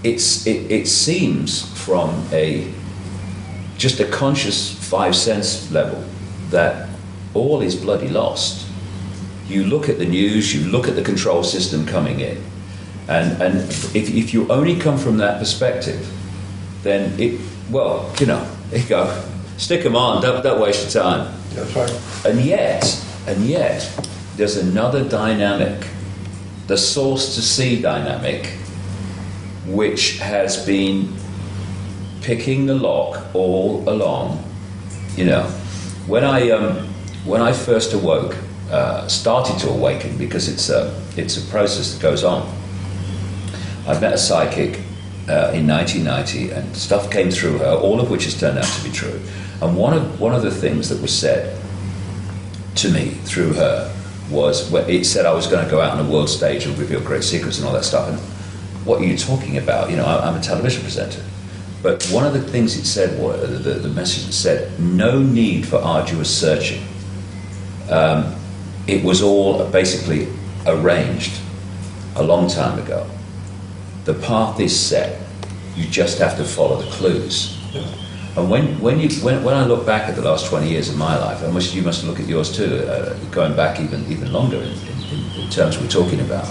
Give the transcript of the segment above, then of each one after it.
it seems from just a conscious five sense level that all is bloody lost. You look at the news, you look at the control system coming in, and if you only come from that perspective, then there you go, stick them on, don't waste your time. That's right. And yet, there's another dynamic, the source to see dynamic, which has been picking the lock all along. When I first awoke, started to awaken, because it's a process that goes on. I met a psychic in 1990, and stuff came through her, all of which has turned out to be true. And one of the things that was said to me through her was, it said I was going to go out on a world stage and reveal great secrets and all that stuff. And what are you talking about? I'm a television presenter. But one of the things it said, the message that said, no need for arduous searching. It was all basically arranged a long time ago. The path is set. You just have to follow the clues. Yeah. And when I look back at the last 20 years of my life, and you must look at yours too, going back even longer in terms we're talking about,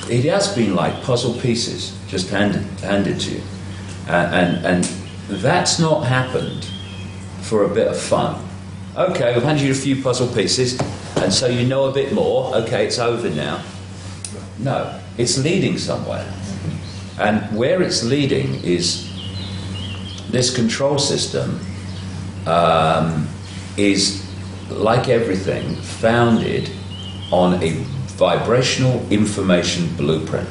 it has been like puzzle pieces just handed to you, and that's not happened for a bit of fun. Okay, we've handed you a few puzzle pieces, and so you know a bit more. Okay, it's over now. No, it's leading somewhere. And where it's leading is this control system is, like everything, founded on a vibrational information blueprint.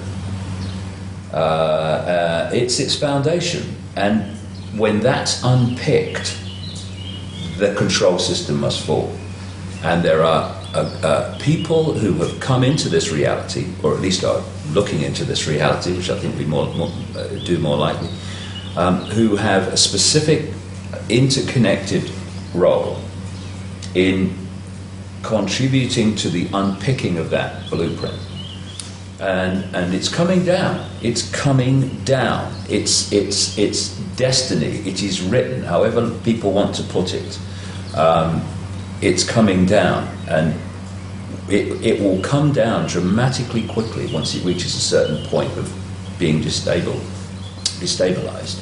It's its foundation. And when that's unpicked, the control system must fall. And there are people who have come into this reality, or at least are looking into this reality, which I think we do more likely, who have a specific interconnected role in contributing to the unpicking of that blueprint. And it's coming down. It's coming down. It's destiny. It is written, however people want to put it. It's coming down, and it will come down dramatically quickly once it reaches a certain point of being destabilized.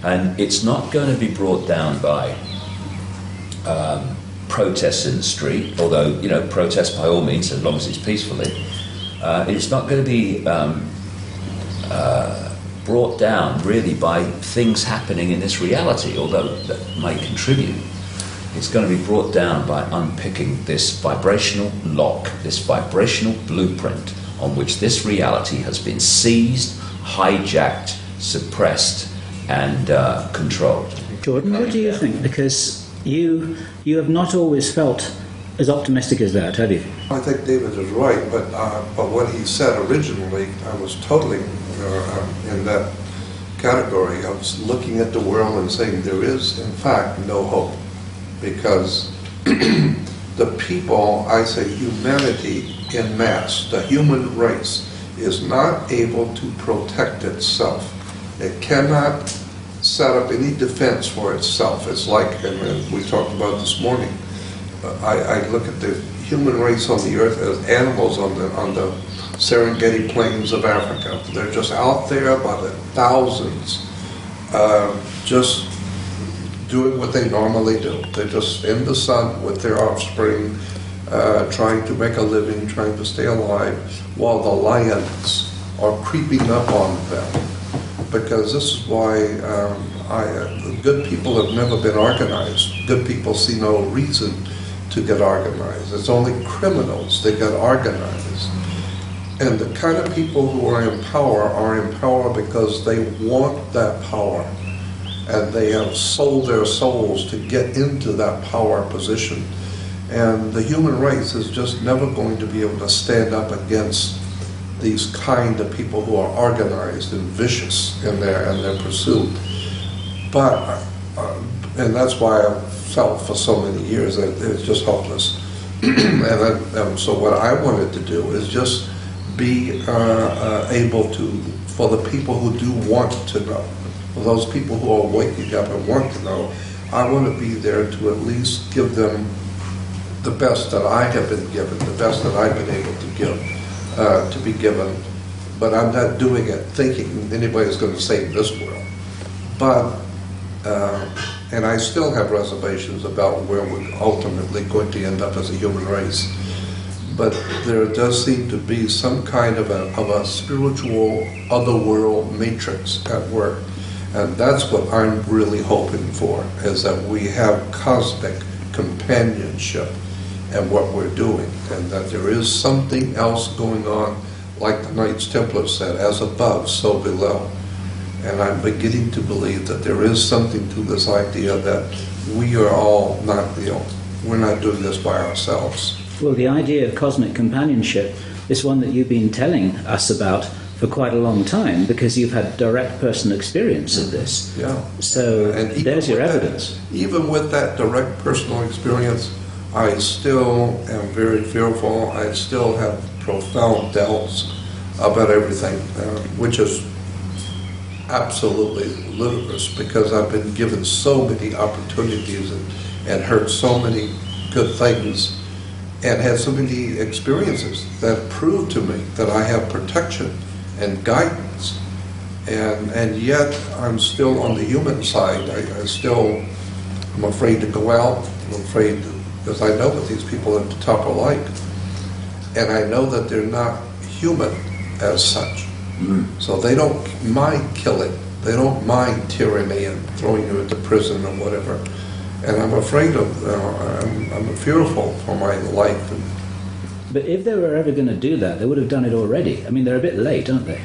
And it's not going to be brought down by protests in the street, although, protest by all means, as long as it's peacefully. It's not going to be brought down really by things happening in this reality, although that might contribute. It's going to be brought down by unpicking this vibrational lock, this vibrational blueprint on which this reality has been seized, hijacked, suppressed, and controlled. Jordan, what do you think? Because you have not always felt as optimistic as that, have you? I think David is right, but what he said originally, I was totally in that category. I was looking at the world and saying there is, in fact, no hope. Because the people, I say humanity in mass, the human race, is not able to protect itself. It cannot set up any defense for itself. It's like, and we talked about this morning, I look at the human race on the earth as animals on the Serengeti plains of Africa. They're just out there by the thousands, just doing what they normally do. They're just in the sun with their offspring, trying to make a living, trying to stay alive, while the lions are creeping up on them. Because this is why good people have never been organized. Good people see no reason to get organized. It's only criminals that get organized. And the kind of people who are in power because they want that power. And they have sold their souls to get into that power position. And the human race is just never going to be able to stand up against these kind of people who are organized and vicious in their pursuit. But, and that's why I felt for so many years that it's just hopeless. And so what I wanted to do is just be able to, for the people who do want to know, for those people who are waking up and want to know, I want to be there to at least give them the best that I have been given, the best that I've been able to give, to be given. But I'm not doing it thinking anybody's going to save this world. But, and I still have reservations about where we're ultimately going to end up as a human race. But there does seem to be some kind of a spiritual otherworld matrix at work. And that's what I'm really hoping for, is that we have cosmic companionship in what we're doing, and that there is something else going on, like the Knights Templar said, as above, so below. And I'm beginning to believe that there is something to this idea that we are all not, we're not doing this by ourselves. Well, the idea of cosmic companionship is one that you've been telling us about for quite a long time, because you've had direct personal experience of this. Yeah. So there's your evidence. Even with that direct personal experience, I still am very fearful. I still have profound doubts about everything, which is absolutely ludicrous, because I've been given so many opportunities and heard so many good things and had so many experiences that prove to me that I have protection and guidance, and yet I'm still on the human side. I'm afraid to go out. I'm afraid because I know what these people at the top are like, and I know that they're not human as such. So they don't mind killing. They don't mind tyranny and throwing you into prison or whatever. And I'm afraid of. I'm fearful for my life. But if they were ever going to do that, they would have done it already. I mean, they're a bit late, aren't they?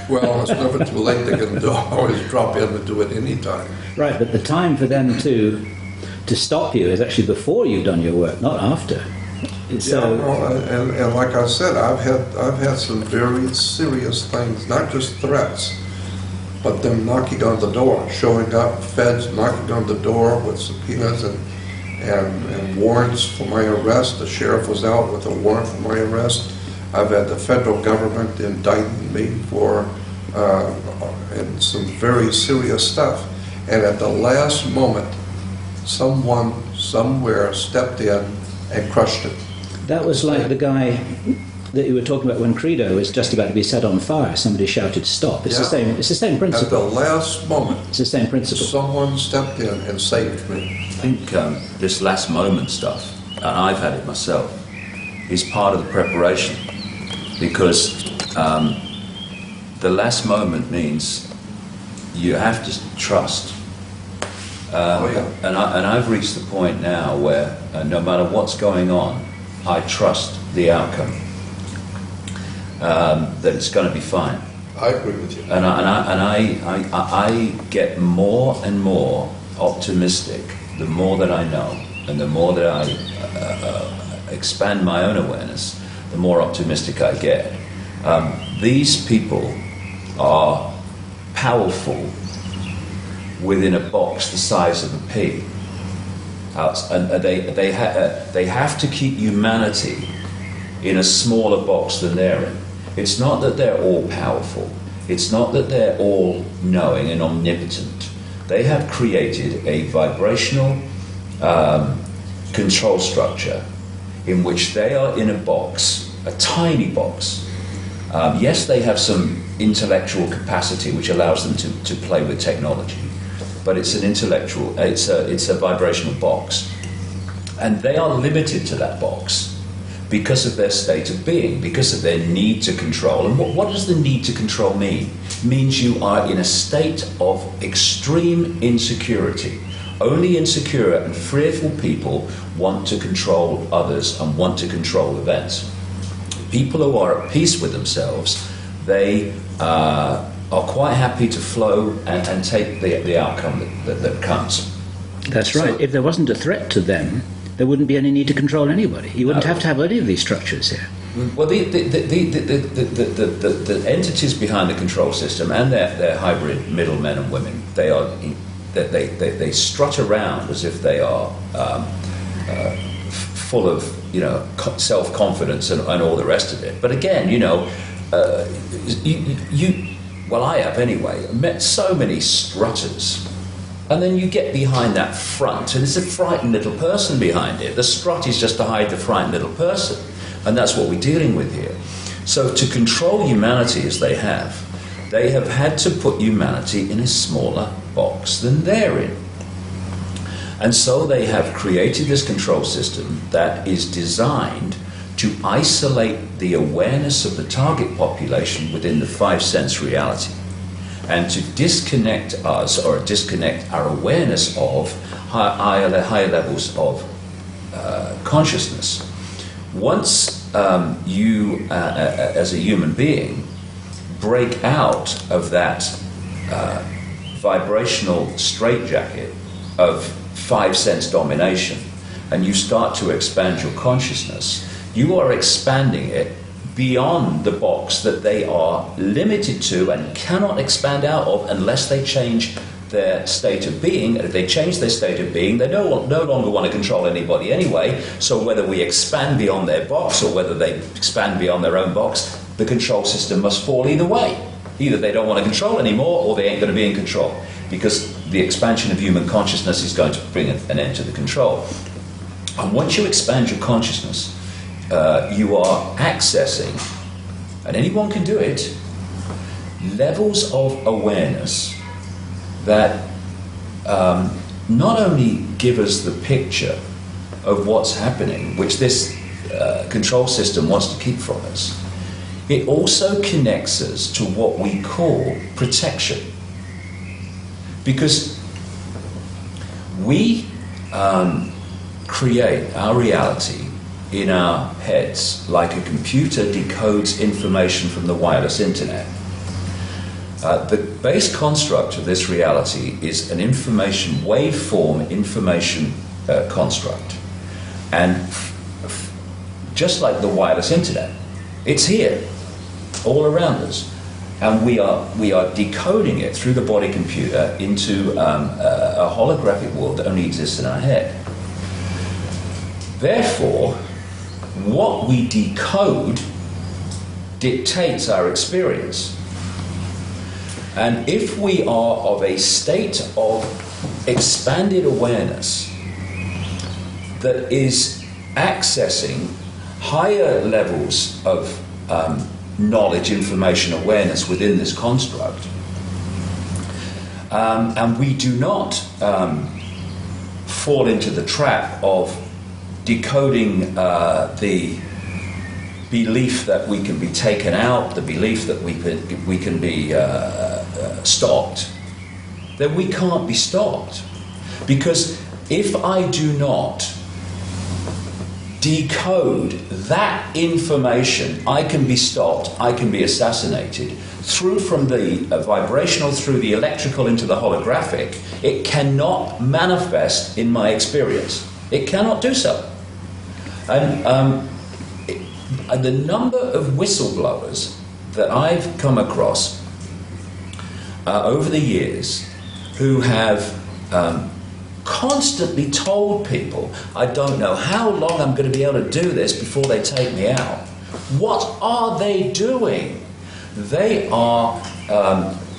Well, it's never too late. They can always drop in and do it anytime. Right, but the time for them to stop you is actually before you've done your work, not after. So, yeah, well, and like I said, I've had some very serious things, not just threats, but them knocking on the door, showing up, feds knocking on the door with subpoenas and warrants for my arrest. The sheriff was out with a warrant for my arrest. I've had the federal government indicting me for and some very serious stuff. And at the last moment, someone somewhere stepped in and crushed it. that was like the guy that you were talking about when Credo was just about to be set on fire. Somebody shouted, "Stop!" It's the same. It's the same principle. At the last moment, It's the same principle. someone stepped in and saved me. I think this last moment stuff, and I've had it myself, is part of the preparation, because the last moment means you have to trust. And I've reached the point now where no matter what's going on, I trust the outcome, that it's going to be fine. I agree with you. And I get more and more optimistic the more that I know, and the more that I expand my own awareness, the more optimistic I get. These people are powerful within a box the size of a pea, and they have to keep humanity in a smaller box than they're in. It's not that they're all powerful. It's not that they're all knowing and omnipotent. They have created a vibrational control structure in which they are in a box, a tiny box. Yes, they have some intellectual capacity which allows them to play with technology, but it's a vibrational box, and they are limited to that box because of their state of being, because of their need to control. And what does the need to control mean? It means you are in a state of extreme insecurity. Only insecure and fearful people want to control others and want to control events. People who are at peace with themselves, they are quite happy to flow and take the outcome that comes. That's right. So, If there wasn't a threat to them, there wouldn't be any need to control anybody. You wouldn't have to have any of these structures here. well, the entities behind the control system and their hybrid middlemen and women, they strut around as if they are full of, self-confidence and all the rest of it. But again, I have anyway, met so many strutters. And then you get behind that front, and it's a frightened little person behind it. The strut is just to hide the frightened little person. And that's what we're dealing with here. So to control humanity as they have had to put humanity in a smaller box than they're in. And so they have created this control system that is designed to isolate the awareness of the target population within the five-sense reality, and to disconnect us, or disconnect our awareness of higher levels of consciousness. Once you, as a human being, break out of that vibrational straitjacket of five-sense domination, and you start to expand your consciousness, you are expanding it beyond the box that they are limited to and cannot expand out of unless they change their state of being. If they change their state of being, they no longer want to control anybody anyway. So whether we expand beyond their box or whether they expand beyond their own box, the control system must fall either way. Either they don't want to control anymore, or they ain't going to be in control, because the expansion of human consciousness is going to bring an end to the control. And once you expand your consciousness, you are accessing, and anyone can do it, levels of awareness that not only give us the picture of what's happening, which this control system wants to keep from us, it also connects us to what we call protection. Because we create our reality in our heads like a computer decodes information from the wireless internet. The base construct of this reality is an waveform information construct. And just like the wireless internet, it's here, all around us. And we are decoding it through the body computer into a holographic world that only exists in our head. Therefore, what we decode dictates our experience. And if we are of a state of expanded awareness that is accessing higher levels of knowledge, information, awareness within this construct, and we do not fall into the trap of decoding the belief that we can be taken out, the belief that we can be stopped, then we can't be stopped. Because if I do not decode that information, I can be stopped, I can be assassinated. From the vibrational, through the electrical into the holographic, it cannot manifest in my experience. It cannot do so. And the number of whistleblowers that I've come across over the years who have constantly told people, I don't know how long I'm going to be able to do this before they take me out. What are they doing? They are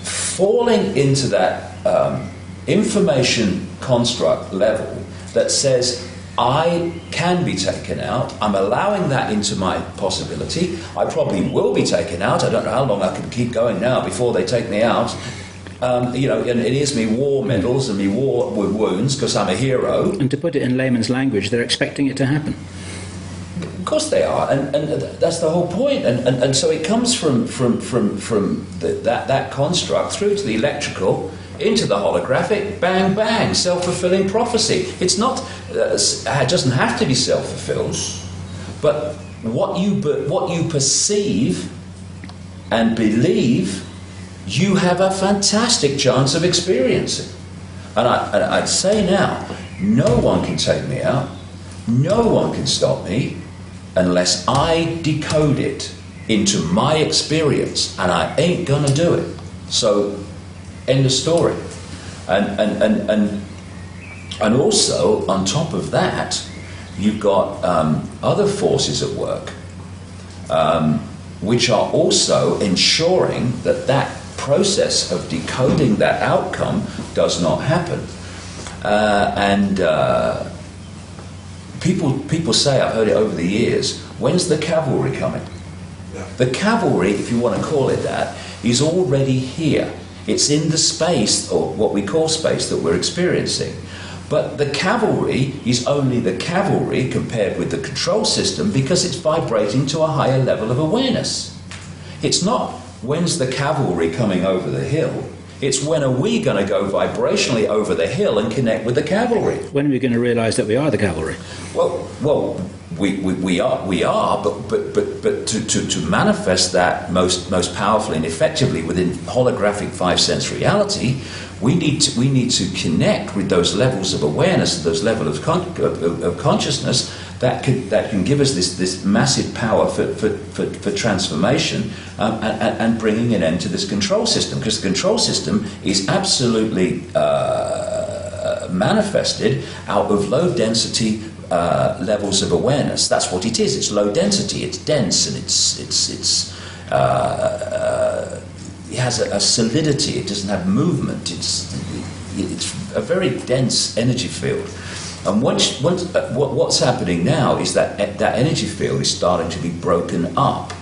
falling into that information construct level that says, I can be taken out. I'm allowing that into my possibility. I probably will be taken out. I don't know how long I can keep going now before they take me out. And it is me war medals and me war wounds because I'm a hero. And to put it in layman's language, they're expecting it to happen. Of course they are, and that's the whole point. And so it comes from that construct through to the electrical, into the holographic, bang, bang, self-fulfilling prophecy. It's not, it doesn't have to be self-fulfilled, but what you perceive and believe, you have a fantastic chance of experiencing. And I'd say now, no one can take me out, no one can stop me, unless I decode it into my experience, and I ain't gonna do it. So, end of story. And also, on top of that, you've got other forces at work, which are also ensuring that that process of decoding that outcome does not happen. People say, I've heard it over the years, when's the cavalry coming? Yeah. The cavalry, if you want to call it that, is already here. It's in the space, or what we call space, that we're experiencing. But the cavalry is only the cavalry compared with the control system because it's vibrating to a higher level of awareness. It's not, when's the cavalry coming over the hill? It's, when are we going to go vibrationally over the hill and connect with the cavalry? When are we going to realise that we are the cavalry? Well, we are, but to manifest that most powerfully and effectively within holographic five-sense reality, we need to connect with those levels of awareness, those levels of consciousness that can give us this massive power for transformation and bringing an end to this control system, because the control system is absolutely manifested out of low density levels of awareness. That's what it is. It's low density. It's dense, and it has a solidity. It doesn't have movement. It's a very dense energy field. And what's happening now is that energy field is starting to be broken up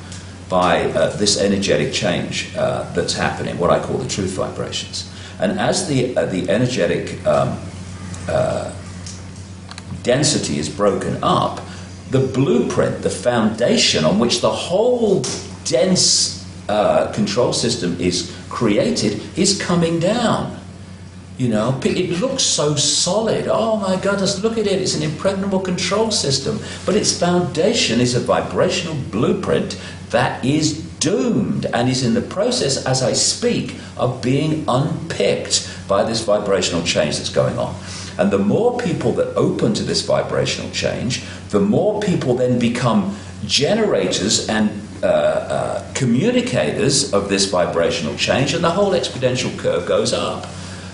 by this energetic change that's happening, what I call the truth vibrations. And as the energetic density is broken up, the blueprint, the foundation on which the whole dense control system is created is coming down. You know, it looks so solid. Oh my goodness, look at it. It's an impregnable control system. But its foundation is a vibrational blueprint that is doomed and is in the process, as I speak, of being unpicked by this vibrational change that's going on. And the more people that open to this vibrational change, the more people then become generators and communicators of this vibrational change, and the whole exponential curve goes up.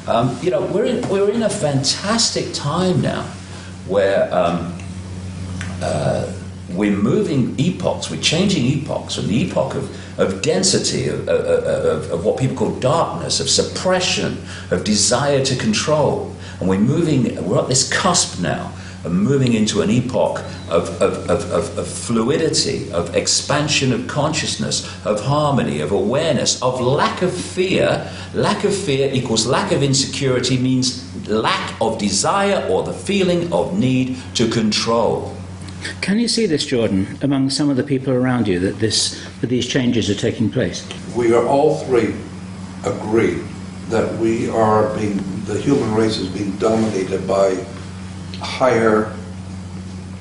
We're in a fantastic time now where we're moving epochs, we're changing epochs from the epoch of density, of what people call darkness, of suppression, of desire to control. And we're at this cusp now of moving into an epoch of fluidity, of expansion of consciousness, of harmony, of awareness, of lack of fear. Lack of fear equals lack of insecurity, means lack of desire or the feeling of need to control. Can you see this, Jordan, among some of the people around you, that these changes are taking place? We are all three agree that the human race is being dominated by higher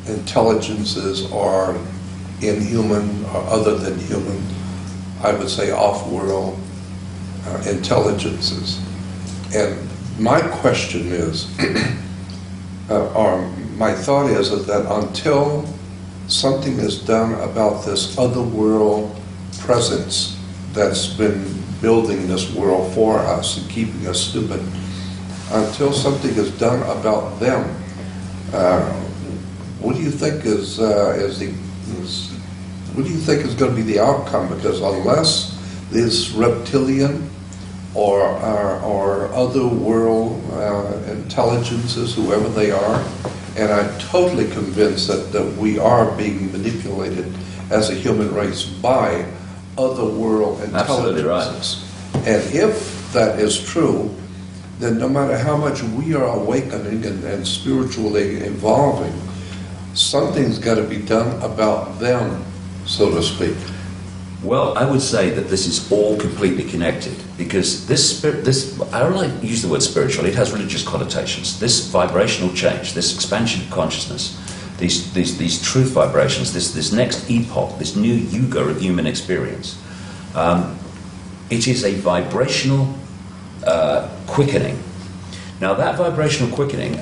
intelligences or inhuman or other than human, I would say off-world intelligences. And my question is, or my thought is that until something is done about this other world presence that's been building this world for us and keeping us stupid, until something is done about them, what do you think is going to be the outcome? Because unless this reptilian or other world intelligences, whoever they are, and I'm totally convinced that we are being manipulated as a human race by other world intelligences. Right. And if that is true, then no matter how much we are awakening and spiritually evolving, something's got to be done about them, so to speak. Well, I would say that this is all completely connected, because I don't like to use the word spiritual, it has religious connotations. This vibrational change, this expansion of consciousness, these truth vibrations, this next epoch, this new yuga of human experience, it is a vibrational quickening. Now that vibrational quickening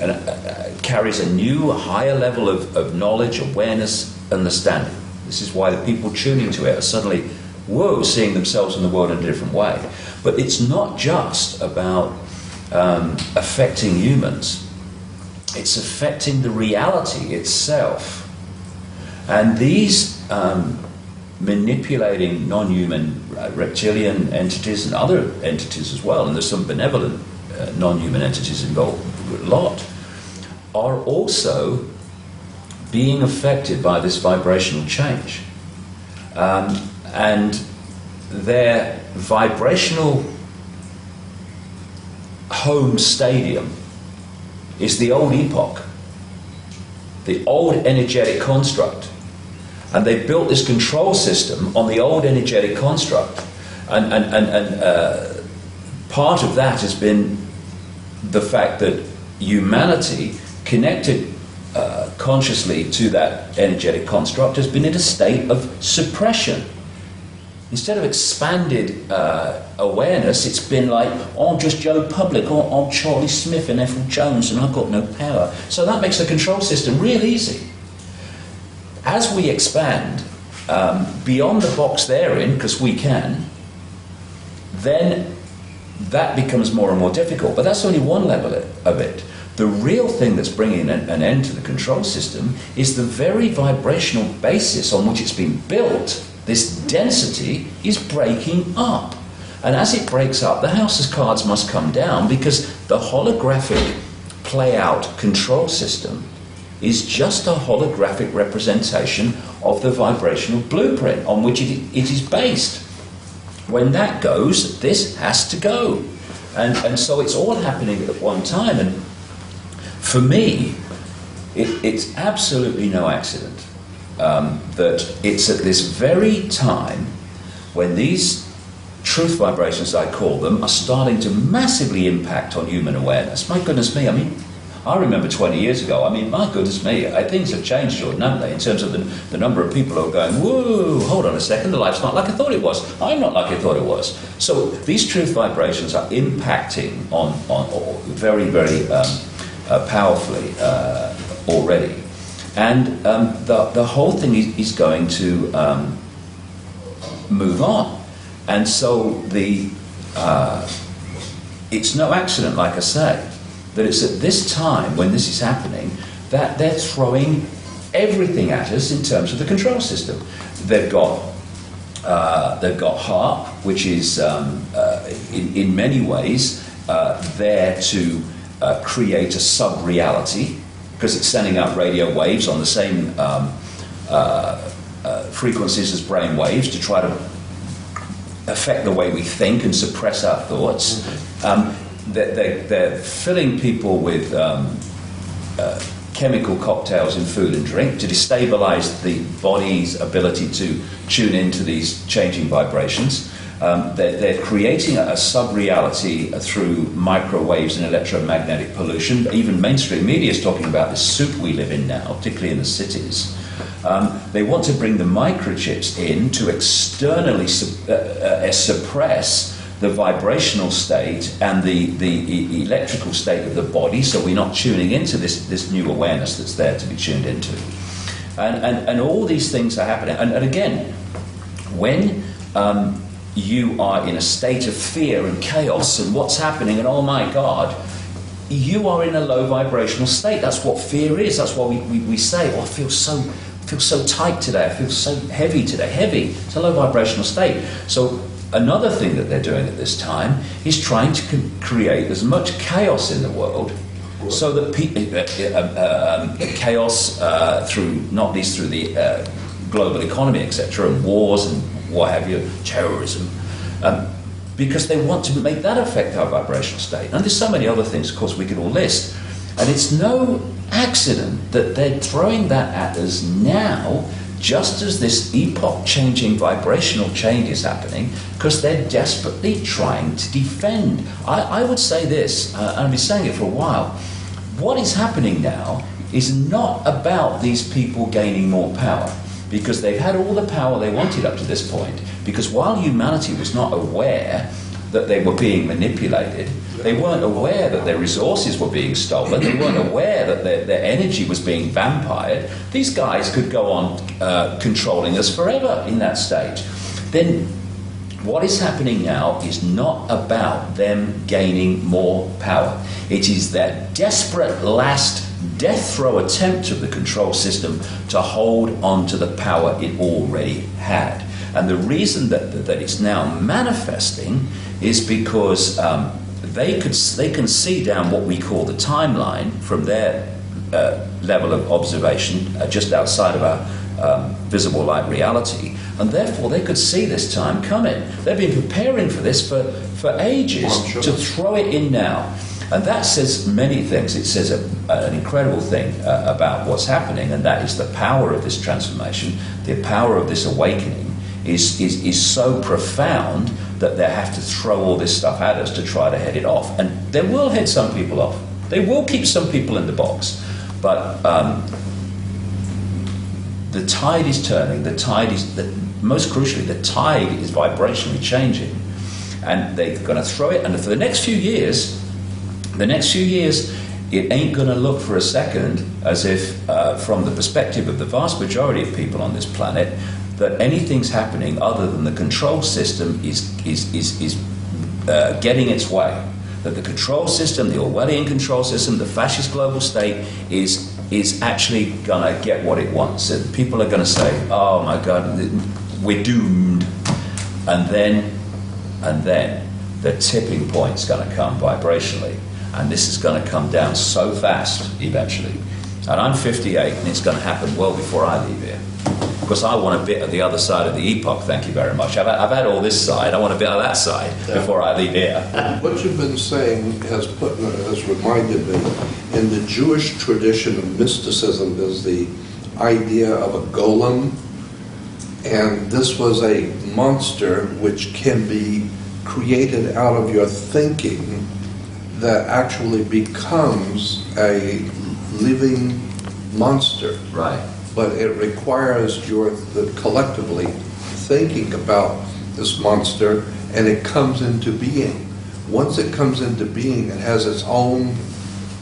carries a new, higher level of knowledge, awareness, understanding. This is why the people tuning to it are suddenly, whoa, seeing themselves in the world in a different way. But it's not just about affecting humans. it's affecting the reality itself. And these manipulating non-human reptilian entities and other entities as well, and there's some benevolent non-human entities involved a lot, are also being affected by this vibrational change. And their vibrational home stadium is the old epoch, the old energetic construct. And they built this control system on the old energetic construct. And part of that has been the fact that humanity, connected consciously to that energetic construct, has been in a state of suppression. Instead of expanded awareness, it's been like, oh, I'm just Joe Public, or I'm Charlie Smith and Ethel Jones, and I've got no power. So that makes the control system real easy. As we expand beyond the box they're in, because we can, then that becomes more and more difficult. But that's only one level of it. The real thing that's bringing an end to the control system is the very vibrational basis on which it's been built. This density is breaking up. And as it breaks up, the house of cards must come down, because the holographic play-out control system is just a holographic representation of the vibrational blueprint on which it is based. When that goes, this has to go. And so it's all happening at one time. And for me, it's absolutely no accident that it's at this very time when these truth vibrations, I call them, are starting to massively impact on human awareness. My goodness me, I mean, I remember 20 years ago, I mean, my goodness me, things have changed, Jordan, haven't they, in terms of the number of people who are going, whoa, hold on a second, the life's not like I thought it was. I'm not like I thought it was. So these truth vibrations are impacting on very, very powerfully already. And the whole thing is going to move on. And so it's no accident, like I say, that it's at this time when this is happening that they're throwing everything at us in terms of the control system. They've got HARP, which is in many ways there to create a sub-reality, because it's sending out radio waves on the same frequencies as brain waves to try to affect the way we think and suppress our thoughts. They're filling people with chemical cocktails in food and drink to destabilize the body's ability to tune into these changing vibrations. They're creating a sub-reality through microwaves and electromagnetic pollution. Even mainstream media is talking about the soup we live in now, particularly in the cities. They want to bring the microchips in to externally suppress the vibrational state and the electrical state of the body, so we're not tuning into this new awareness that's there to be tuned into. And all these things are happening. And again, when you are in a state of fear and chaos and what's happening, and oh my God, you are in a low vibrational state. That's what fear is. That's why we say, oh, I feel so tight today, I feel so heavy today. Heavy, it's a low vibrational state. So another thing that they're doing at this time is trying to create as much chaos in the world, so that chaos through, not least through the global economy, etc., and wars and what have you, terrorism, because they want to make that affect our vibrational state. And there's so many other things, of course, we could all list. And it's no accident that they're throwing that at us now, just as this epoch-changing vibrational change is happening, because they're desperately trying to defend. I would say this, and I've been saying it for a while, what is happening now is not about these people gaining more power, because they've had all the power they wanted up to this point, because while humanity was not aware that they were being manipulated, they weren't aware that their resources were being stolen, they weren't aware that their energy was being vampired. These guys could go on controlling us forever in that state. Then What is happening now is not about them gaining more power. It is their desperate last death throw attempt of the control system to hold on to the power it already had. And the reason that it's now manifesting is because they can see down what we call the timeline from their level of observation just outside of our visible light reality, and therefore they could see this time coming. They've been preparing for this for ages, to throw it in now. And that says many things. It says an incredible thing about what's happening, and that is the power of this transformation, the power of this awakening is so profound that they have to throw all this stuff at us to try to head it off. And they will head some people off. They will keep some people in the box. But the tide is turning. Most crucially, the tide is vibrationally changing. And they're going to throw it. And for the next few years, it ain't going to look for a second as if, from the perspective of the vast majority of people on this planet, that anything's happening other than the control system is getting its way. That the control system, the Orwellian control system, the fascist global state is actually going to get what it wants. And people are going to say, oh my God, we're doomed. And then the tipping point's going to come vibrationally. And this is going to come down so fast eventually. And I'm 58, and it's going to happen well before I leave here. Because I want a bit of the other side of the epoch, thank you very much. I've had all this side, I want a bit of that side before I leave here. What you've been saying has reminded me, in the Jewish tradition of mysticism, is the idea of a golem. And this was a monster which can be created out of your thinking that actually becomes a living monster. Right. But it requires collectively thinking about this monster, and it comes into being. Once it comes into being, it has its own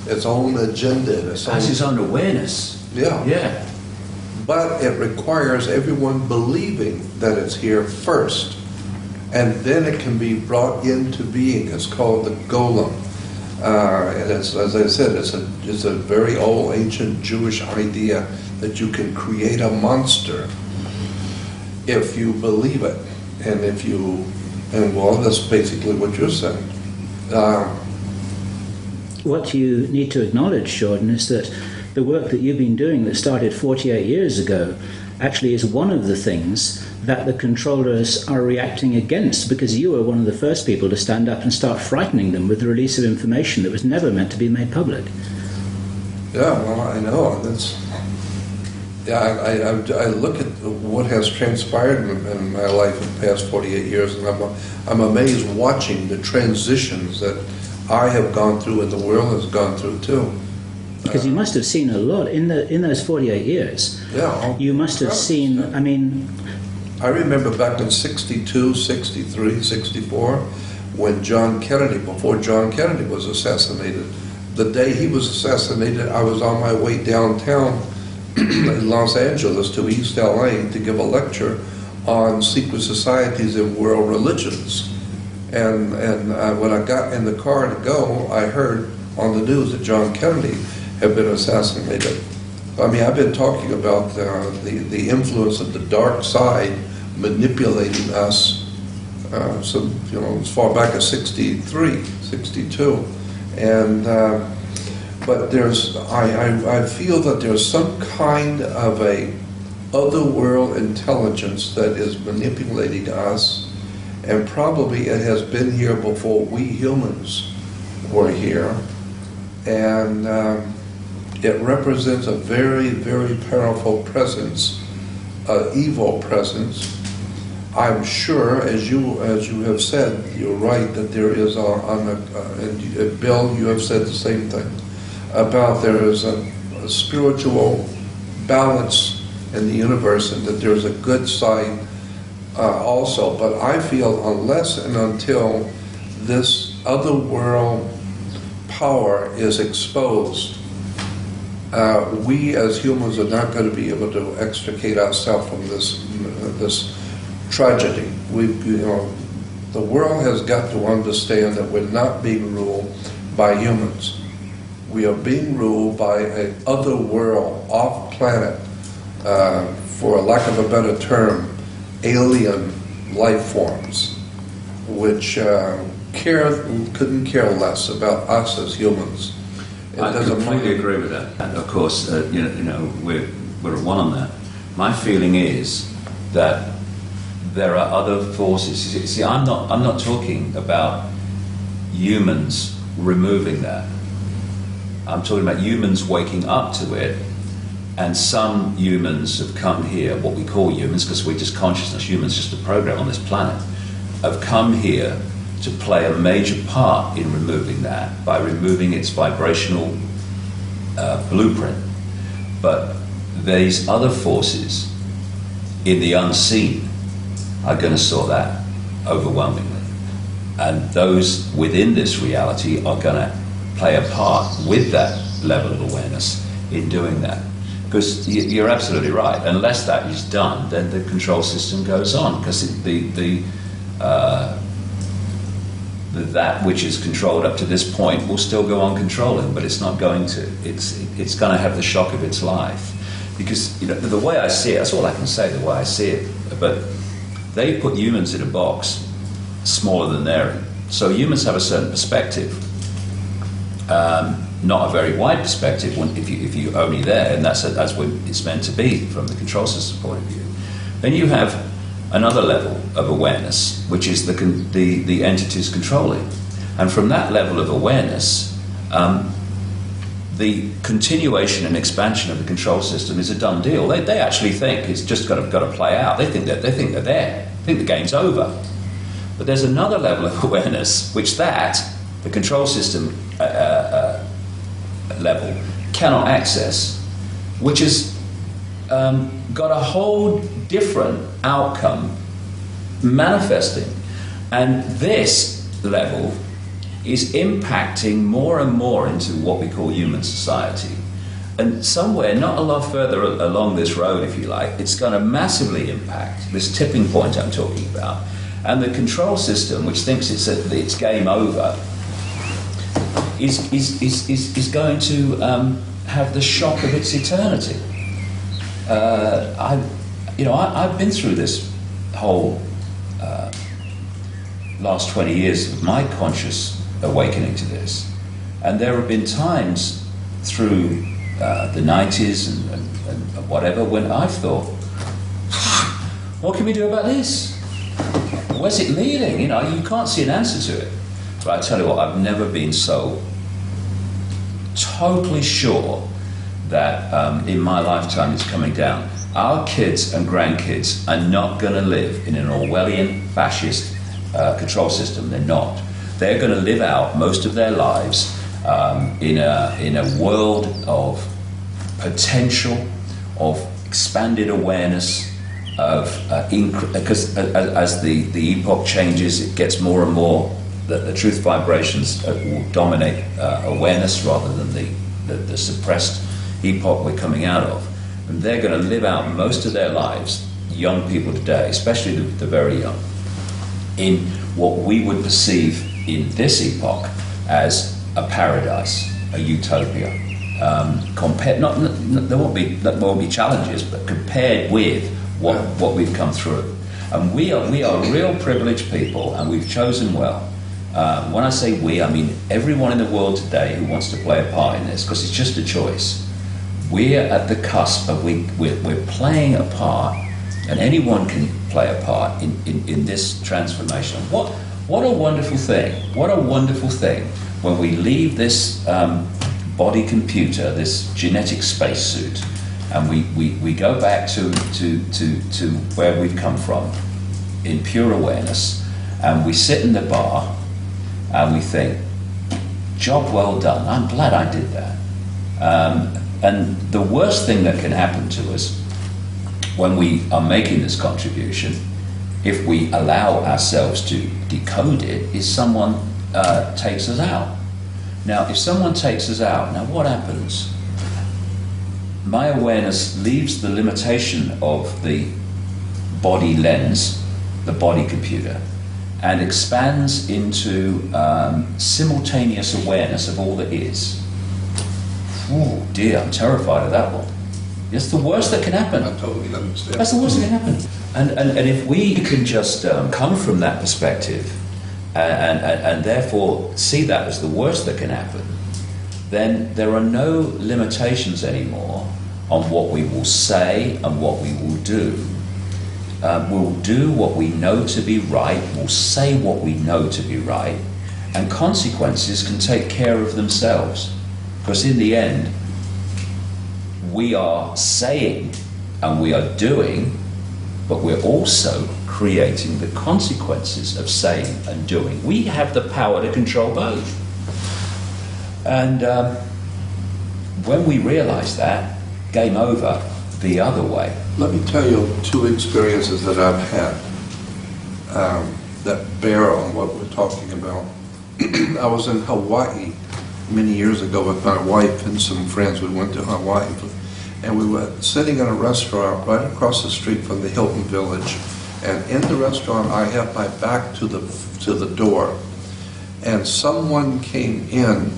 agenda. It has its own awareness. Yeah. Yeah. But it requires everyone believing that it's here first, and then it can be brought into being. It's called the golem. And as I said, it's a very old, ancient Jewish idea that you can create a monster if you believe it, and well, that's basically what you're saying. What you need to acknowledge, Jordan, is that the work that you've been doing that started 48 years ago actually is one of the things that the controllers are reacting against, because you were one of the first people to stand up and start frightening them with the release of information that was never meant to be made public. Yeah, well, I know. I look at what has transpired in my life in the past 48 years, and I'm amazed watching the transitions that I have gone through and the world has gone through too. Because you must have seen a lot in those 48 years. Yeah. You must have seen, I mean... I remember back in 62, 63, 64, when John Kennedy, before John Kennedy was assassinated, the day he was assassinated, I was on my way downtown in Los Angeles to East LA to give a lecture on secret societies and world religions. And when I got in the car to go, I heard on the news that John Kennedy had been assassinated. I mean, I've been talking about the influence of the dark side manipulating us as far back as 63, 62. And but I feel that there's some kind of a otherworld intelligence that is manipulating us, and probably it has been here before we humans were here, and it represents a very, very powerful presence, evil presence. I'm sure, as you have said, you're right that there is and Bill, you have said the same thing about there is a spiritual balance in the universe, and that there's a good side also. But I feel unless and until this other world power is exposed, we as humans are not going to be able to extricate ourselves from this tragedy. The world has got to understand that we're not being ruled by humans. We are being ruled by an other world, off planet, for a lack of a better term, alien life forms, which couldn't care less about us as humans. I completely agree with that. And of course, we're at one on that. My feeling is that there are other forces. See, I'm not talking about humans removing that. I'm talking about humans waking up to it, and some humans have come here, what we call humans, because we're just consciousness, humans just a program on this planet, have come here to play a major part in removing that by removing its vibrational blueprint. But these other forces in the unseen are going to sort that overwhelmingly. And those within this reality are going to play a part with that level of awareness in doing that. Because you're absolutely right. Unless that is done, then the control system goes on. Because that which is controlled up to this point will still go on controlling, but it's not going to. It's going to have the shock of its life. Because the way I see it, that's all I can say, the way I see it. But they put humans in a box smaller than they're in. So humans have a certain perspective. Not a very wide perspective if you're only there, and that's what it's meant to be from the control system point of view. Then you have another level of awareness, which is the entities controlling. And from that level of awareness, the continuation and expansion of the control system is a done deal. They actually think it's just got to play out. They think they're there. They think the game's over. But there's another level of awareness, which the control system level cannot access, which has got a whole different outcome manifesting. And this level is impacting more and more into what we call human society. And somewhere, not a lot further along this road, if you like, it's going to massively impact this tipping point I'm talking about. And the control system, which thinks it's game over, is going to have the shock of its eternity. I've been through this whole last 20 years of my conscious awakening to this, and there have been times through the 90s and whatever when I've thought, what can we do about this? Where's it leading? You can't see an answer to it. But I tell you what, I've never been so totally sure that in my lifetime it's coming down. Our kids and grandkids are not going to live in an Orwellian fascist control system. They're not. They're going to live out most of their lives in a world of potential, of expanded awareness, because as the epoch changes, it gets more and more that the truth vibrations will dominate awareness rather than the suppressed epoch we're coming out of. And they're going to live out most of their lives, young people today, especially the very young, in what we would perceive in this epoch as a paradise, a utopia. There won't be challenges, but compared with what we've come through. And we are real privileged people, and we've chosen well. When I say we, I mean everyone in the world today who wants to play a part in this, because it's just a choice. We're at the cusp of we're playing a part, and anyone can play a part in this transformation. What a wonderful thing! What a wonderful thing when we leave this body computer, this genetic spacesuit, and we go back to where we've come from in pure awareness, and we sit in the bar and we think, job well done, I'm glad I did that. And the worst thing that can happen to us when we are making this contribution, if we allow ourselves to decode it, is someone takes us out. Now, if someone takes us out, now what happens? My awareness leaves the limitation of the body lens, the body computer, and expands into simultaneous awareness of all that is. Oh dear, I'm terrified of that one. It's the worst that can happen. I totally understand. That's the worst that can happen. And if we can just come from that perspective and therefore see that as the worst that can happen, then there are no limitations anymore on what we will say and what we will do. We'll do what we know to be right, we'll say what we know to be right, and consequences can take care of themselves. Because in the end, we are saying and we are doing, but we're also creating the consequences of saying and doing. We have the power to control both. And when we realize that, game over the other way. Let me tell you two experiences that I've had that bear on what we're talking about. I was in Hawaii many years ago with my wife and some friends. We went to Hawaii, and we were sitting in a restaurant right across the street from the Hilton Village. And in the restaurant, I had my back to the door, and someone came in.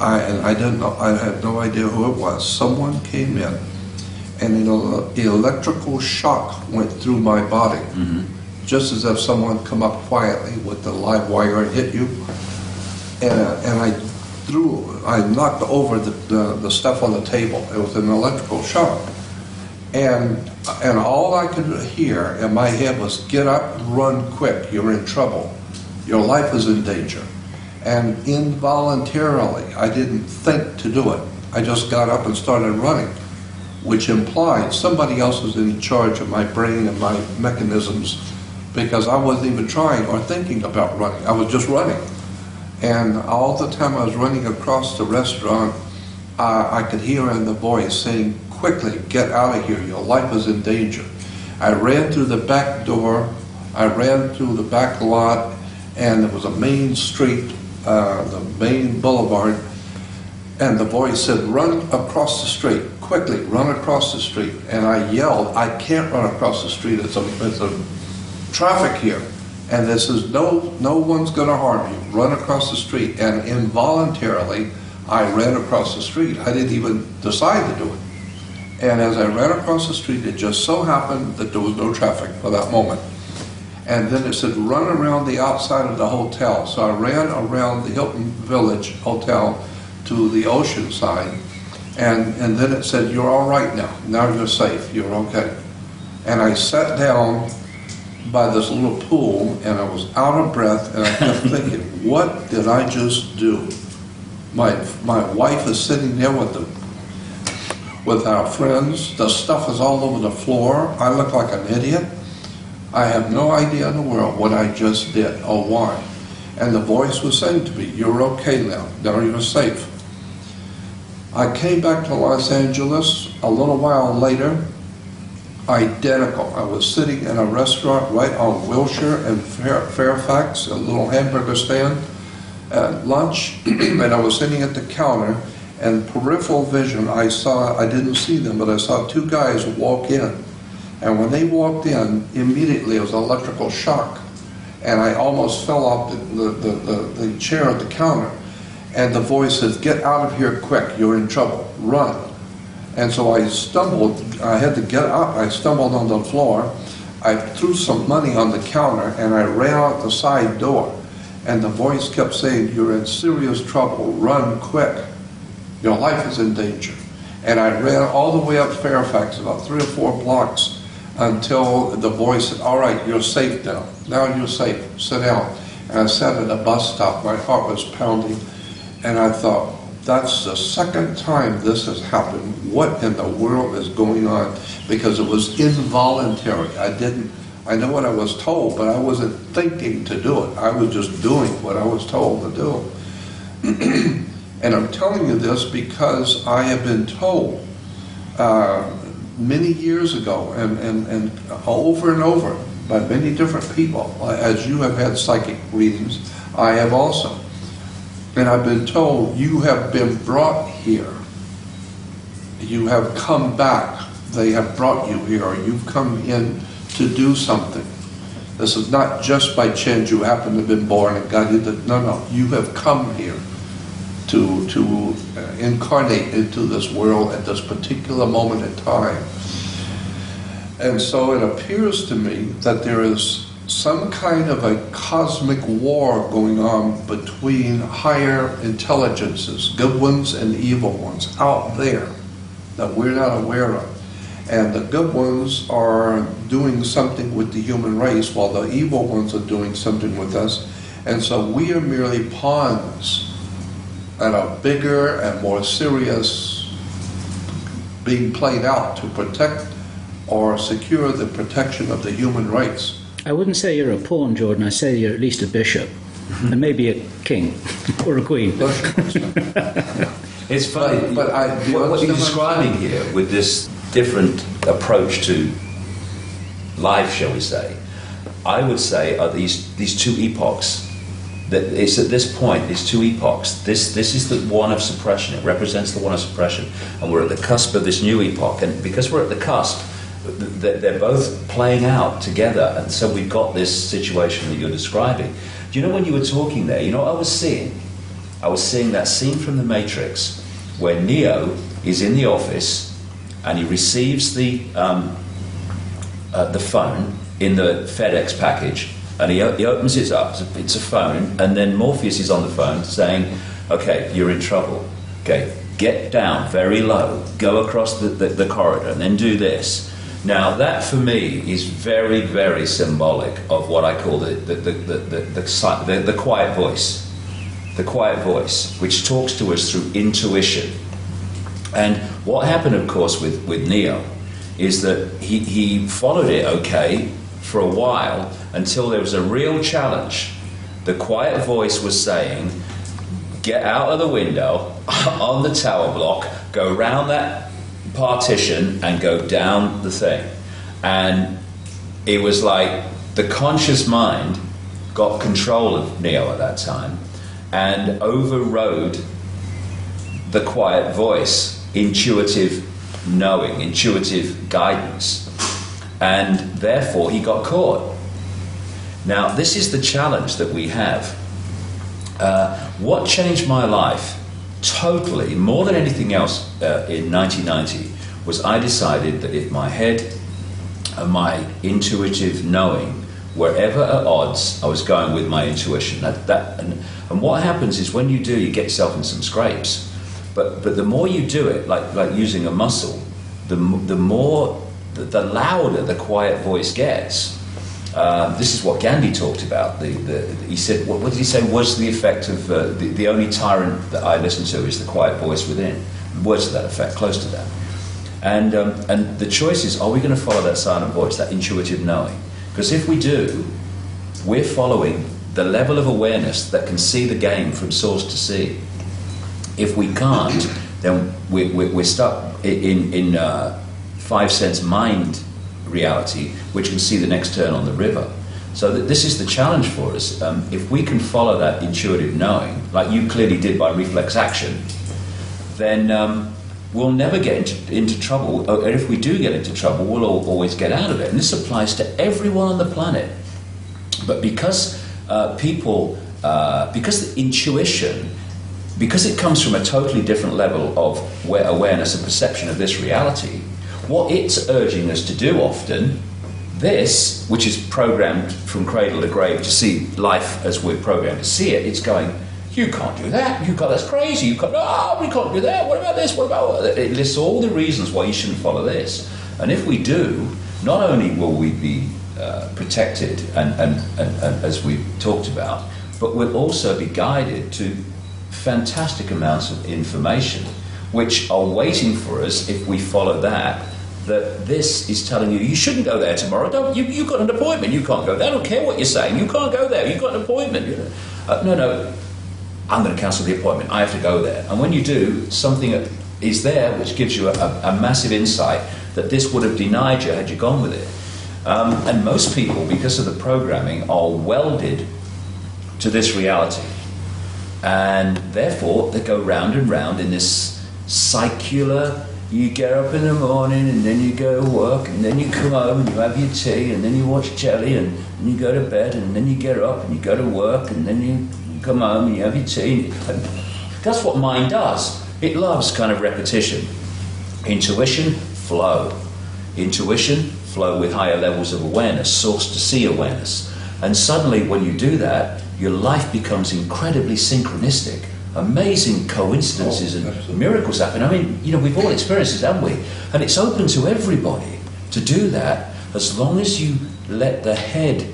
I didn't know. I had no idea who it was. Someone came in, and an electrical shock went through my body, just as if someone come up quietly with the live wire and hit you. And I knocked over the stuff on the table. It was an electrical shock, and all I could hear in my head was, "Get up, run quick! You're in trouble. Your life is in danger." And involuntarily, I didn't think to do it. I just got up and started running, which implied somebody else was in charge of my brain and my mechanisms, because I wasn't even trying or thinking about running. I was just running. And all the time I was running across the restaurant, I could hear in the voice saying, "Quickly, get out of here. Your life is in danger." I ran through the back door. I ran through the back lot, and there was a main street, the main boulevard, and the voice said, "Run across the street. Quickly, run across the street." And I yelled, "I can't run across the street. It's a traffic here. And this is no one's going to harm you. Run across the street." And involuntarily, I ran across the street. I didn't even decide to do it. And as I ran across the street, it just so happened that there was no traffic for that moment. And then it said, "Run around the outside of the hotel." So I ran around the Hilton Village Hotel to the ocean side. And then it said, "You're all right now. Now you're safe. You're okay." And I sat down by this little pool, and I was out of breath, and I kept thinking, what did I just do? My wife is sitting there with our friends. The stuff is all over the floor. I look like an idiot. I have no idea in the world what I just did or why. And the voice was saying to me, "You're okay now. Now you're safe." I came back to Los Angeles a little while later. Identical. I was sitting in a restaurant right on Wilshire and Fairfax, a little hamburger stand at lunch, and I was sitting at the counter, and peripheral vision, I didn't see them, but I saw two guys walk in. And when they walked in, immediately it was an electrical shock, and I almost fell off the chair at the counter. And the voice says, "Get out of here quick, you're in trouble, run." And so I stumbled, I had to get up, I stumbled on the floor, I threw some money on the counter, and I ran out the side door. And the voice kept saying, "You're in serious trouble, run quick, your life is in danger." And I ran all the way up Fairfax, about 3 or 4 blocks, until the voice said, "All right, you're safe now. Now you're safe, sit down." And I sat at a bus stop, my heart was pounding, and I thought, that's the second time this has happened. What in the world is going on? Because it was involuntary. I know what I was told, but I wasn't thinking to do it. I was just doing what I was told to do. And I'm telling you this because I have been told many years ago and over by many different people, as you have had psychic readings, I have also. And I've been told, "You have been brought here. You have come back. They have brought you here. Or you've come in to do something." This is not just by chance you happen to have been born and God did it. No, you have come here to incarnate into this world at this particular moment in time. And so it appears to me that there is some kind of a cosmic war going on between higher intelligences, good ones and evil ones, out there that we're not aware of. And the good ones are doing something with the human race while the evil ones are doing something with us. And so we are merely pawns at a bigger and more serious being played out to protect or secure the protection of the human race. I wouldn't say you're a pawn, Jordan. I say you're at least a bishop, and maybe a king or a queen. It's funny, but what you're describing here with this different approach to life, shall we say, I would say are these two epochs. That it's at this point, these two epochs. This is the one of suppression. It represents the one of suppression, and we're at the cusp of this new epoch. And because we're at the cusp, they're both playing out together, and so we've got this situation that you're describing. Do you know, when you were talking there, you know what I was seeing? I was seeing that scene from The Matrix where Neo is in the office and he receives the phone in the FedEx package, and he opens it up. It's a phone, and then Morpheus is on the phone saying, "Okay, you're in trouble. Okay, get down very low, go across the corridor, and then do this." Now that for me is very, very symbolic of what I call the quiet voice. The quiet voice, which talks to us through intuition. And what happened, of course, with Neo is that he followed it okay for a while until there was a real challenge. The quiet voice was saying, get out of the window on the tower block, go round that partition and go down the thing. And it was like the conscious mind got control of Neo at that time and overrode the quiet voice, intuitive knowing, intuitive guidance. And therefore he got caught. Now this is the challenge that we have. What changed my life totally, more than anything else, in 1990 was I decided that if my head and my intuitive knowing were ever at odds, I was going with my intuition. And what happens is when you do, you get yourself in some scrapes. But the more you do it, like using a muscle, the louder the quiet voice gets. This is what Gandhi talked about. He said, what did he say was the effect of the only tyrant that I listen to is the quiet voice within. Words to that effect, close to that. And the choice is, are we going to follow that silent voice, that intuitive knowing? Because if we do, we're following the level of awareness that can see the game from source to sea. If we can't, then we're stuck in five sense mind reality, which can see the next turn on the river. So this is the challenge for us. If we can follow that intuitive knowing, like you clearly did by reflex action, then we'll never get into trouble. And if we do get into trouble, we'll always get out of it. And this applies to everyone on the planet. But because because the intuition, because it comes from a totally different level of awareness and perception of this reality, what it's urging us to do often, this, which is programmed from cradle to grave to see life as we're programmed to see it, it's going, you can't do that, that's crazy, we can't do that, what about this, what about that? It lists all the reasons why you shouldn't follow this. And if we do, not only will we be protected and as we talked about, but we'll also be guided to fantastic amounts of information which are waiting for us if we follow that this is telling you shouldn't go there tomorrow. You've got an appointment, you can't go there. I don't care what you're saying, you can't go there, you've got an appointment. No, I'm going to cancel the appointment, I have to go there. And when you do, something is there which gives you a massive insight that this would have denied you had you gone with it. And most people, because of the programming, are welded to this reality. And therefore, they go round and round in this circular you get up in the morning and then you go to work and then you come home and you have your tea and then you watch telly and you go to bed and then you get up and you go to work and then you come home and you have your tea. And that's what mind does. It loves kind of repetition. Intuition, flow. Intuition, flow with higher levels of awareness, source to see awareness. And suddenly when you do that, your life becomes incredibly synchronistic. Amazing coincidences and miracles happen. I mean, you know, we've all experienced it, haven't we? And it's open to everybody to do that as long as you let the head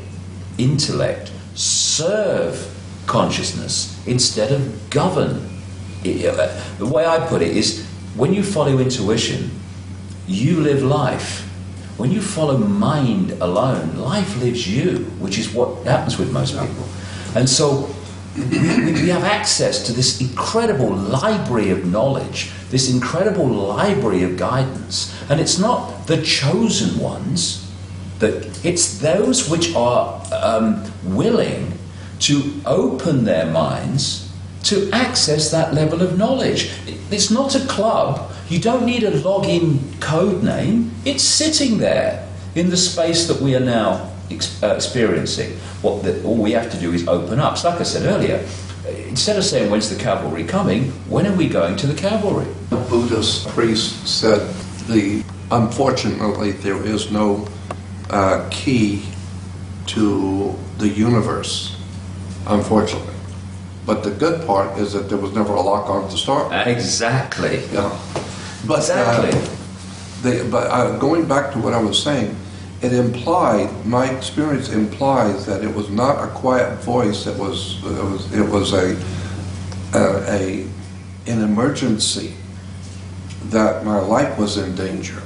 intellect serve consciousness instead of govern. The way I put it is, when you follow intuition, you live life. When you follow mind alone, life lives you, which is what happens with most people. And so we have access to this incredible library of knowledge, this incredible library of guidance. And it's not the chosen ones, it's those which are willing to open their minds to access that level of knowledge. It's not a club. You don't need a login code name. It's sitting there in the space that we are now experiencing. All we have to do is open up. So like I said earlier, instead of saying, when's the cavalry coming, when are we going to the cavalry? The Buddhist priest said, unfortunately, there is no key to the universe, unfortunately. But the good part is that there was never a lock on to start with. Exactly. Yeah. But, exactly. Going back to what I was saying, my experience implies that it was not a quiet voice. It was an emergency, that my life was in danger,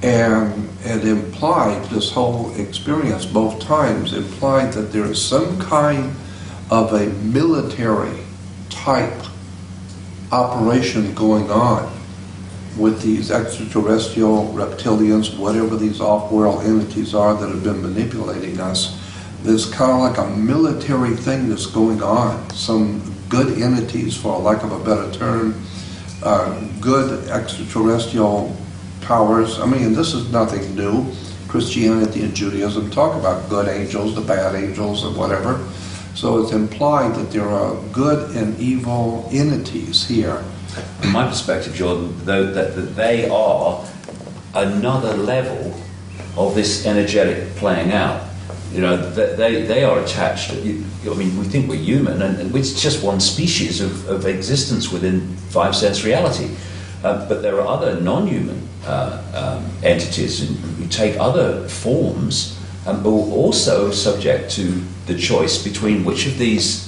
and it implied, this whole experience both times implied that there is some kind of a military type operation going on with these extraterrestrial reptilians, whatever these off-world entities are that have been manipulating us. There's kind of like a military thing that's going on. Some good entities, for lack of a better term, good extraterrestrial powers. I mean, this is nothing new. Christianity and Judaism talk about good angels, the bad angels, and whatever. So it's implied that there are good and evil entities here. From my perspective, Jordan, though, that they are another level of this energetic playing out. You know, they are attached. I mean, we think we're human, and it's just one species of existence within five-sense reality. But there are other non-human entities who take other forms, but also subject to the choice between which of these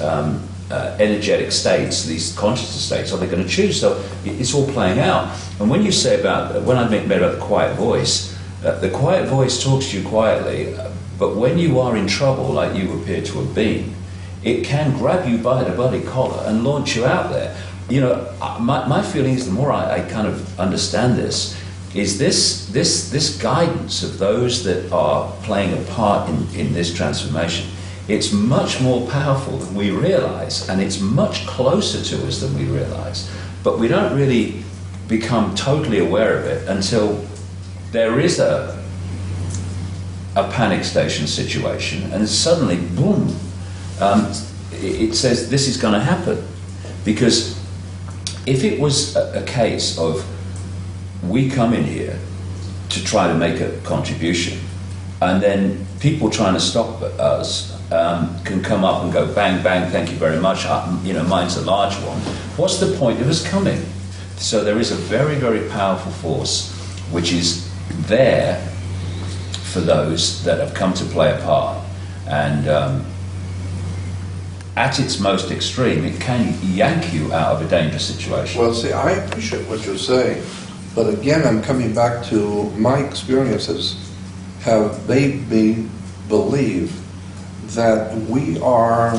energetic states, these consciousness states, are they going to choose. So it's all playing out. And when you say when I made about the quiet voice talks to you quietly, but when you are in trouble, like you appear to have been, it can grab you by the bloody collar and launch you out there. You know, my feeling is, the more I kind of understand this, is this guidance of those that are playing a part in this transformation. It's much more powerful than we realize, and it's much closer to us than we realize. But we don't really become totally aware of it until there is a panic station situation, and suddenly, boom, it says this is going to happen. Because if it was a case of we come in here to try to make a contribution, and then people trying to stop us can come up and go bang, bang, thank you very much, mine's a large one. What's the point of us coming? So there is a very, very powerful force which is there for those that have come to play a part. And at its most extreme, it can yank you out of a dangerous situation. Well, see, I appreciate what you're saying, but again, I'm coming back to my experiences have made me believe that we are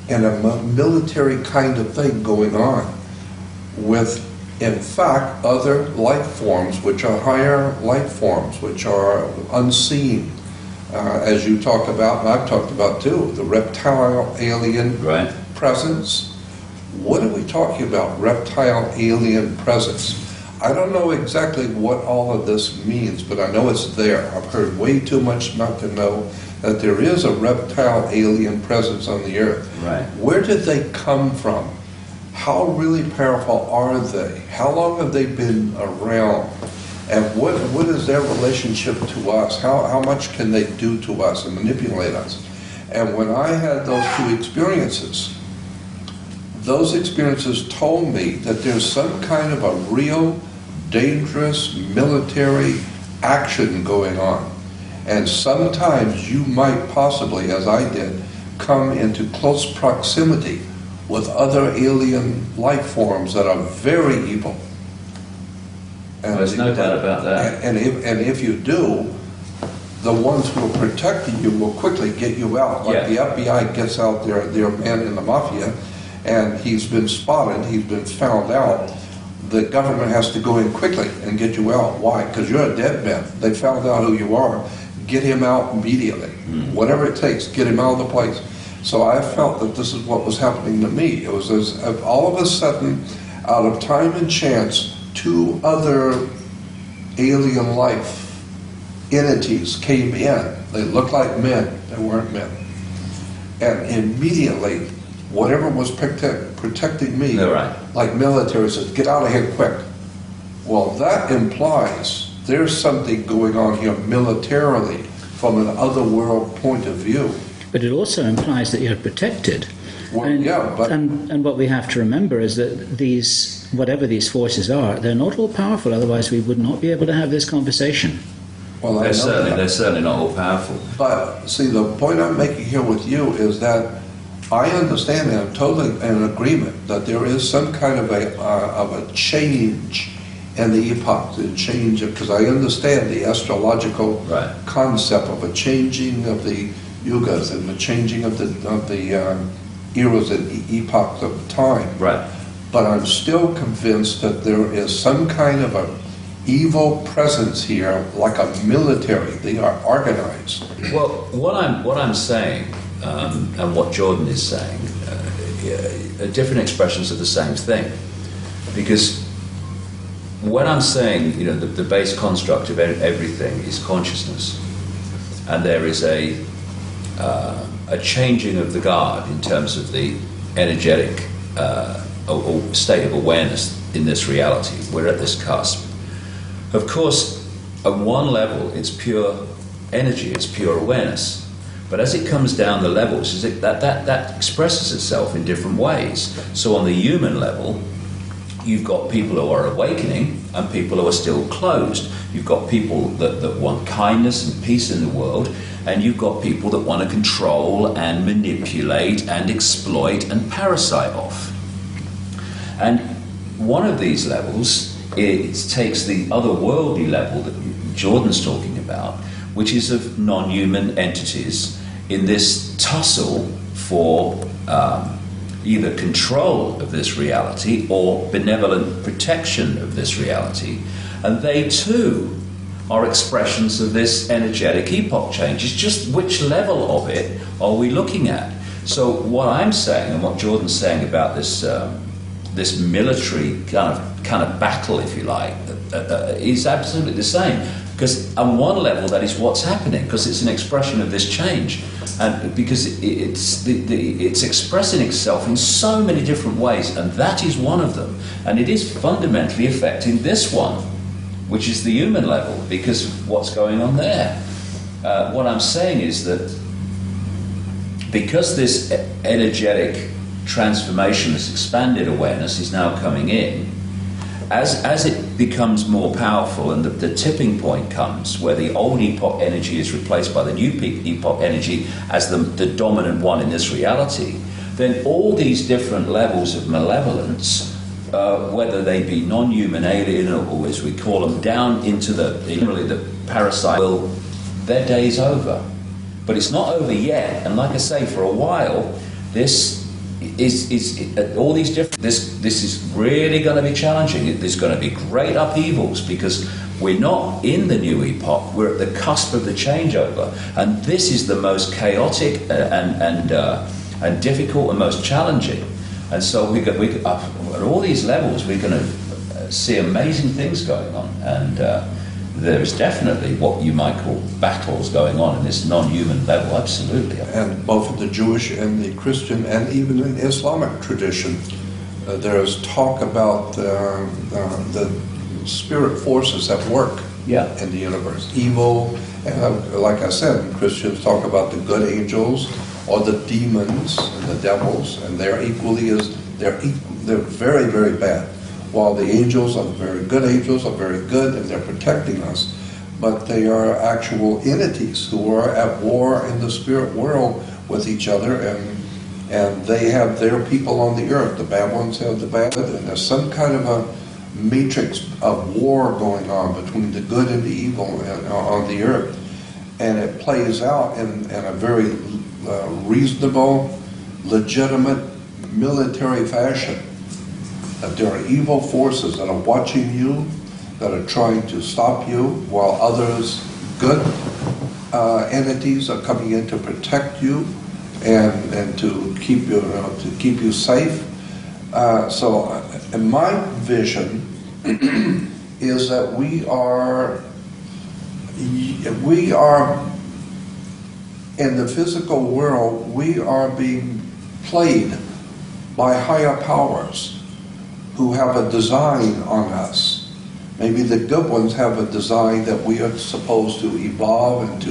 in a military kind of thing going on with, in fact, other life forms, which are higher life forms, which are unseen, as you talked about, and I've talked about too, the reptile alien presence. What are we talking about, reptile alien presence? I don't know exactly what all of this means, but I know it's there. I've heard way too much not to know that there is a reptile alien presence on the earth. Right. Where did they come from? How really powerful are they? How long have they been around? And what is their relationship to us? How much can they do to us and manipulate us? And when I had those two experiences, those experiences told me that there's some kind of a real dangerous military action going on. And sometimes you might possibly, as I did, come into close proximity with other alien life forms that are very evil. And There's no doubt about that. And if you do, the ones who are protecting you will quickly get you out. Like the FBI gets out their man in the mafia, and he's been spotted, he's been found out. The government has to go in quickly and get you out. Why? Because you're a dead man. They found out who you are. Get him out immediately. Whatever it takes, get him out of the place. So I felt that this is what was happening to me. It was as if all of a sudden, out of time and chance, two other alien life entities came in. They looked like men. They weren't men. And immediately, whatever was protecting me, like military, says, get out of here quick. Well, that implies there's something going on here militarily from an otherworld point of view. But it also implies that you're protected. Well, and what we have to remember is that these, whatever these forces are, they're not all powerful, otherwise we would not be able to have this conversation. Well, they're certainly not all powerful. But see, the point I'm making here with you is that I understand and I'm totally in agreement that there is some kind of a change in the epoch, the change, because I understand the astrological concept of a changing of the yugas and the changing of the eras and epochs of time. Right. But I'm still convinced that there is some kind of a evil presence here, like a military. They are organized. Well, what I'm saying, and what Jordan is saying, are different expressions of the same thing. Because when I'm saying, the base construct of everything is consciousness, and there is a changing of the guard in terms of the energetic or state of awareness in this reality. We're at this cusp. Of course, at one level, it's pure energy, it's pure awareness. But as it comes down the levels, that expresses itself in different ways. So on the human level, you've got people who are awakening and people who are still closed. You've got people that want kindness and peace in the world, and you've got people that want to control and manipulate and exploit and parasite off. And one of these levels, it takes the otherworldly level that Jordan's talking about, which is of non-human entities in this tussle for either control of this reality or benevolent protection of this reality. And they too are expressions of this energetic epoch change. It's just which level of it are we looking at? So what I'm saying and what Jordan's saying about this this military kind of battle, if you like, is absolutely the same. Because on one level, that is what's happening, because it's an expression of this change, and because it's expressing itself in so many different ways, and that is one of them, and it is fundamentally affecting this one, which is the human level, because of what's going on there. What I'm saying is that because this energetic transformation, this expanded awareness is now coming in, as it becomes more powerful and the tipping point comes where the old epoch energy is replaced by the new epoch energy as the dominant one in this reality, then all these different levels of malevolence, whether they be non-human, alien, or as we call them, down into the parasite, their day's over. But it's not over yet, and like I say, for a while, this is all these different. This is really going to be challenging. There's going to be great upheavals because we're not in the new epoch. We're at the cusp of the changeover, and this is the most chaotic and difficult and most challenging. And so we at all these levels, we're going to see amazing things going on, and there is definitely what you might call battles going on in this non-human level, absolutely. And both in the Jewish and the Christian and even in Islamic tradition, there is talk about the spirit forces at work in the universe. Evil, and like I said, Christians talk about the good angels or the demons and the devils, and they're very, very bad. While the angels are very good angels, are very good, and they're protecting us, but they are actual entities who are at war in the spirit world with each other, and they have their people on the earth. The bad ones have the bad, and there's some kind of a matrix of war going on between the good and the evil on the earth, and it plays out in a very reasonable, legitimate military fashion. That there are evil forces that are watching you, that are trying to stop you, while others, good entities, are coming in to protect you and to keep you safe. So, in my vision, is that we are in the physical world. We are being played by higher powers who have a design on us. Maybe the good ones have a design that we are supposed to evolve and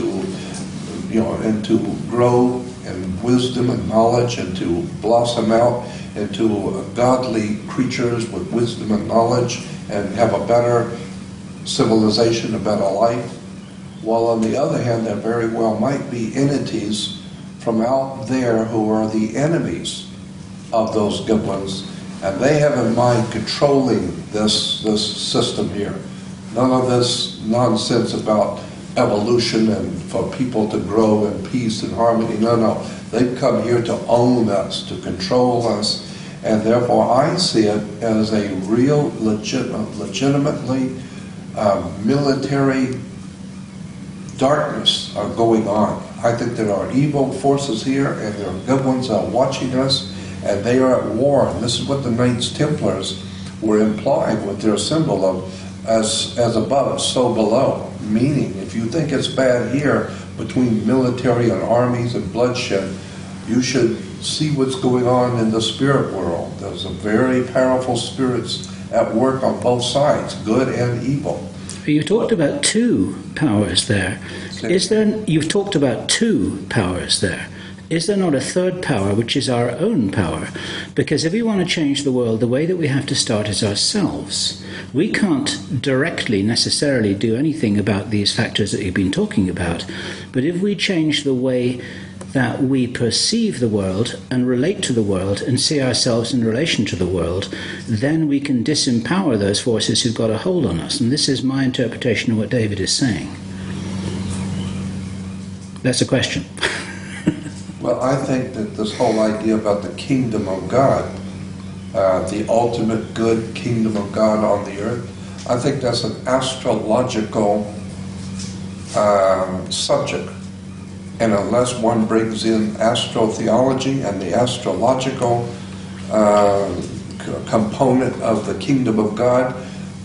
to grow in wisdom and knowledge, and to blossom out into godly creatures with wisdom and knowledge, and have a better civilization, a better life. While on the other hand, there very well might be entities from out there who are the enemies of those good ones, and they have in mind controlling this system here. None of this nonsense about evolution and for people to grow in peace and harmony. No. They've come here to own us, to control us, and therefore I see it as a real, legitimately military darkness are going on. I think there are evil forces here, and there are good ones that are watching us, and they are at war. And this is what the Knights Templars were implying with their symbol of as above, so below. Meaning, if you think it's bad here between military and armies and bloodshed, you should see what's going on in the spirit world. There's a very powerful spirits at work on both sides, good and evil. You talked about two powers there. You've talked about two powers there. Is there not a third power, which is our own power? Because if we want to change the world, the way that we have to start is ourselves. We can't directly necessarily do anything about these factors that you've been talking about. But if we change the way that we perceive the world and relate to the world and see ourselves in relation to the world, then we can disempower those forces who've got a hold on us. And this is my interpretation of what David is saying. That's a question. Well, I think that this whole idea about the kingdom of God, the ultimate good kingdom of God on the earth, I think that's an astrological subject. And unless one brings in astrotheology and the astrological component of the kingdom of God,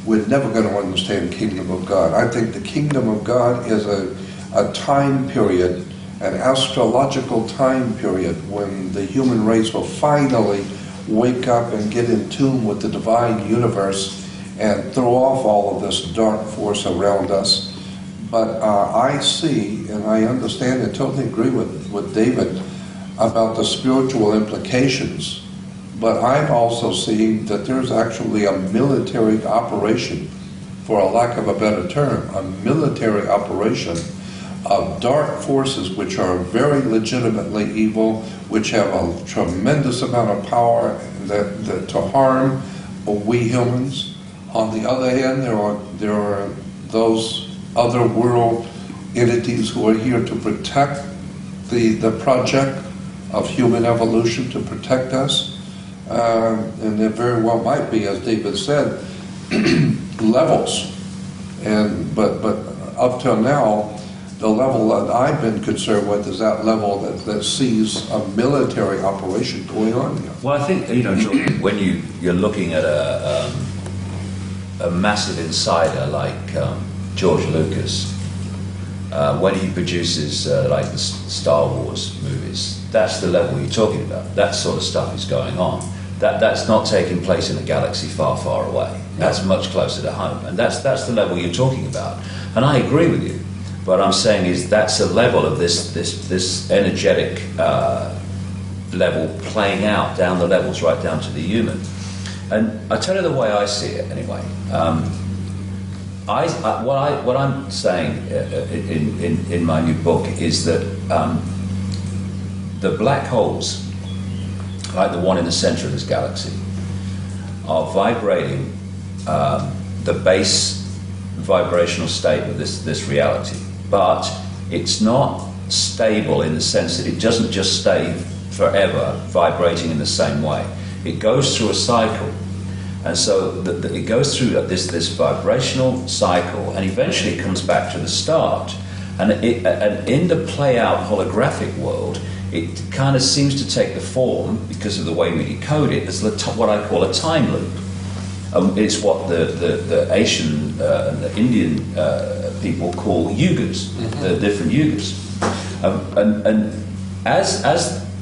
we're never going to understand the kingdom of God. I think the kingdom of God is a time period, an astrological time period, when the human race will finally wake up and get in tune with the divine universe and throw off all of this dark force around us. But I see, and I understand and totally agree with David about the spiritual implications, but I'm also seeing that there's actually a military operation, for a lack of a better term, a military operation of dark forces which are very legitimately evil, which have a tremendous amount of power that to harm we humans. On the other hand, there are those other world entities who are here to protect the project of human evolution, to protect us. And there very well might be, as David said, levels. But up till now, the level that I've been concerned with is that level that sees a military operation going on here. Well, I think, Jordan, when you're looking at a massive insider like George Lucas, when he produces like the Star Wars movies, that's the level you're talking about. That sort of stuff is going on. That's not taking place in a galaxy far, far away. That's much closer to home, and that's the level you're talking about. And I agree with you. What I'm saying is that's a level of this energetic level playing out down the levels, right down to the human. And I tell you the way I see it, anyway. What I'm saying in my new book is that the black holes, like the one in the center of this galaxy, are vibrating the base vibrational state of this reality, but it's not stable in the sense that it doesn't just stay forever vibrating in the same way. It goes through a cycle, and so it goes through this vibrational cycle, and eventually it comes back to the start. And in the play-out holographic world, it kind of seems to take the form, because of the way we decode it, as what I call a time loop. It's what the Asian and the Indian people call yugas, the different yugas. And as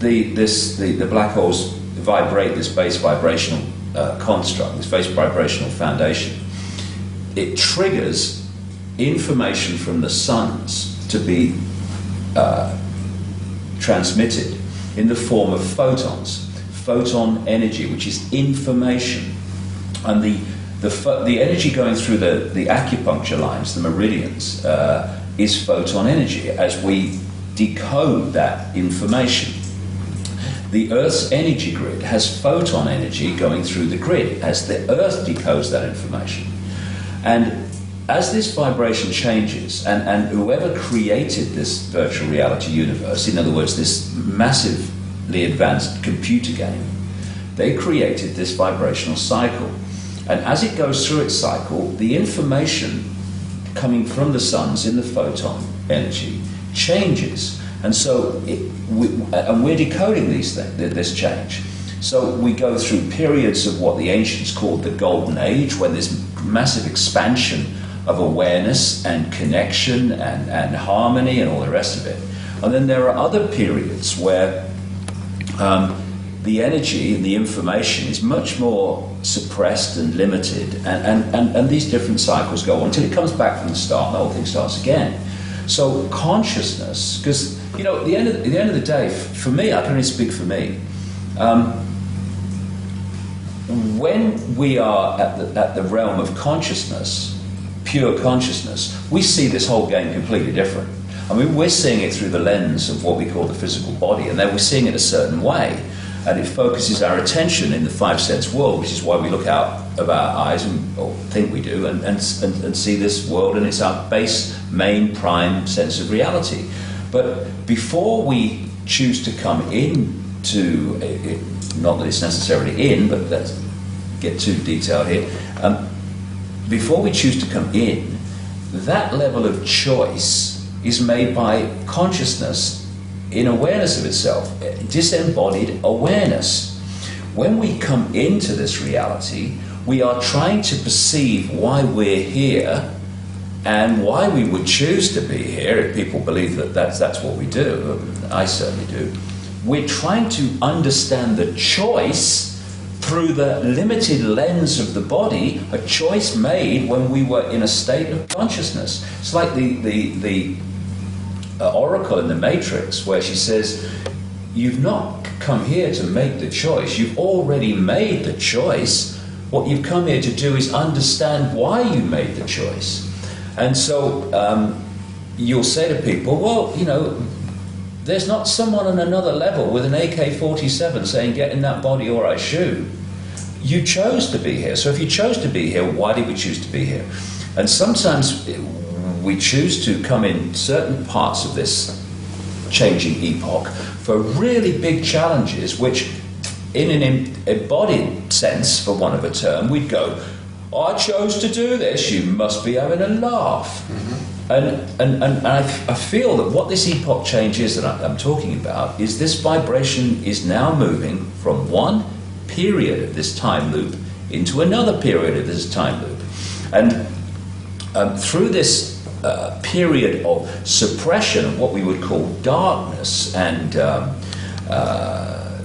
the black holes vibrate this base vibrational construct, this base vibrational foundation, it triggers information from the suns to be transmitted in the form of photons, photon energy, which is information. And the energy going through the acupuncture lines, the meridians, is photon energy as we decode that information. The Earth's energy grid has photon energy going through the grid as the Earth decodes that information. And as this vibration changes, and whoever created this virtual reality universe, in other words, this massively advanced computer game, they created this vibrational cycle. And as it goes through its cycle, the information coming from the suns in the photon energy changes. And so we're decoding this change. So we go through periods of what the ancients called the Golden Age, when there's massive expansion of awareness and connection and harmony and all the rest of it. And then there are other periods where the energy and the information is much more suppressed and limited, and these different cycles go on until it comes back from the start and the whole thing starts again. So consciousness, because at the end of the day, for me, I can only speak for me. When we are at the realm of consciousness, pure consciousness, we see this whole game completely different. I mean, we're seeing it through the lens of what we call the physical body, and then we're seeing it a certain way. And it focuses our attention in the five-sense world, which is why we look out of our eyes, or think we do, and see this world, and it's our base, main, prime sense of reality. But before we choose to come into it, not that it's necessarily in, but let's get too detailed here, before we choose to come in, that level of choice is made by consciousness in awareness of itself, disembodied awareness. When we come into this reality, we are trying to perceive why we're here and why we would choose to be here. If people believe that that's what we do, I certainly do. We're trying to understand the choice through the limited lens of the body, a choice made when we were in a state of consciousness. It's like the Oracle in the Matrix, where she says, you've not come here to make the choice, you've already made the choice. What you've come here to do is understand why you made the choice. And so you'll say to people, well, there's not someone on another level with an AK-47 saying, get in that body or I shoot. You chose to be here. So if you chose to be here, why did we choose to be here? And sometimes we choose to come in certain parts of this changing epoch for really big challenges, which in an embodied sense, for want of a term, we'd go, I chose to do this, you must be having a laugh. Mm-hmm. And I feel that what this epoch change is that I'm talking about is this vibration is now moving from one period of this time loop into another period of this time loop. And through this period of suppression of what we would call darkness and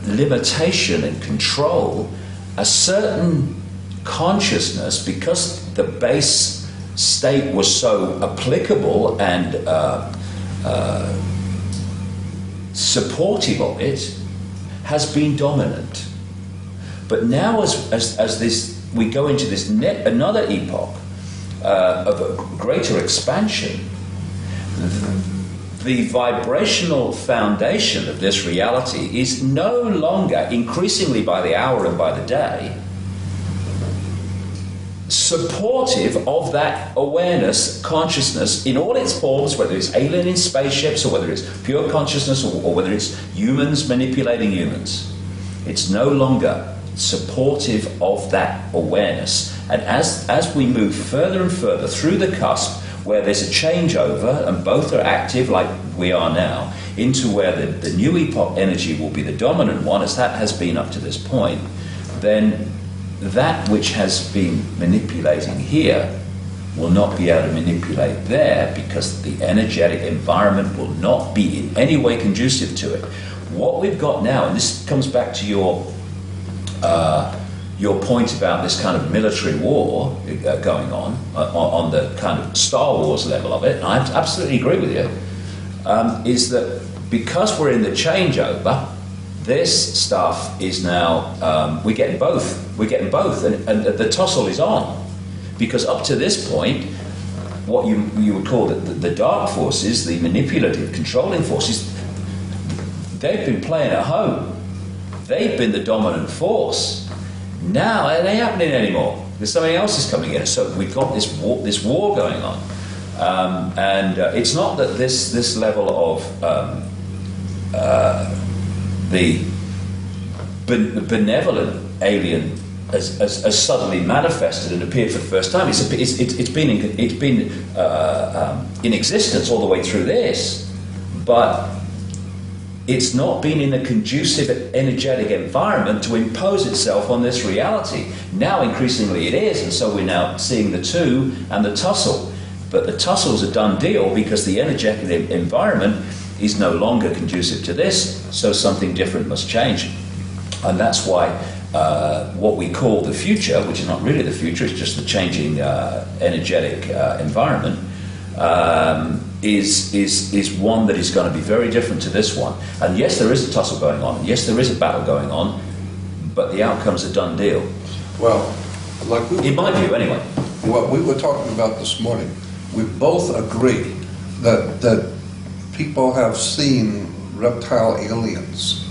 limitation and control, a certain consciousness, because the base state was so applicable and supportive of it, has been dominant. But now as this, we go into this another epoch of a greater expansion, the vibrational foundation of this reality is no longer, increasingly by the hour and by the day, supportive of that awareness, consciousness in all its forms, whether it's alien in spaceships or whether it's pure consciousness or whether it's humans manipulating humans. It's no longer supportive of that awareness. And as we move further and further through the cusp, where there's a changeover and both are active like we are now, into where the new epoch energy will be the dominant one, as that has been up to this point, then that which has been manipulating here will not be able to manipulate there, because the energetic environment will not be in any way conducive to it. What we've got now, and this comes back to your point about this kind of military war going on the kind of Star Wars level of it, and I absolutely agree with you, is that because we're in the changeover, this stuff is now, we're getting both, and the tussle is on. Because up to this point, what you would call the dark forces, the manipulative, controlling forces, they've been playing at home. They've been the dominant force. Now it ain't happening anymore. There's something else is coming in. So we've got this war going on. And it's not that this level of the benevolent alien has suddenly manifested and appeared for the first time. It's been in existence all the way through this, but it's not been in a conducive energetic environment to impose itself on this reality. Now increasingly it is, and so we're now seeing the two and the tussle. But the tussle's a done deal because the energetic environment is no longer conducive to this, so something different must change. And that's why what we call the future, which is not really the future, it's just the changing energetic environment, is one that is going to be very different to this one. And yes, there is a tussle going on, yes, there is a battle going on, but the outcome's a done deal. Well, like in my view, anyway. What we were talking about this morning, we both agree that people have seen reptile aliens,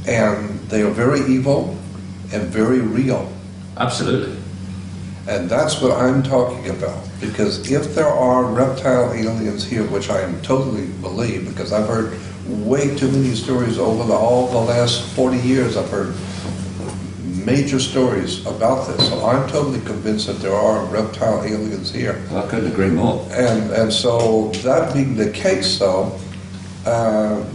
and they are very evil and very real. Absolutely. And that's what I'm talking about. Because if there are reptile aliens here, which I totally believe, because I've heard way too many stories over all the last 40 years, I've heard major stories about this. So I'm totally convinced that there are reptile aliens here. Well, I couldn't agree more. And so that being the case, though,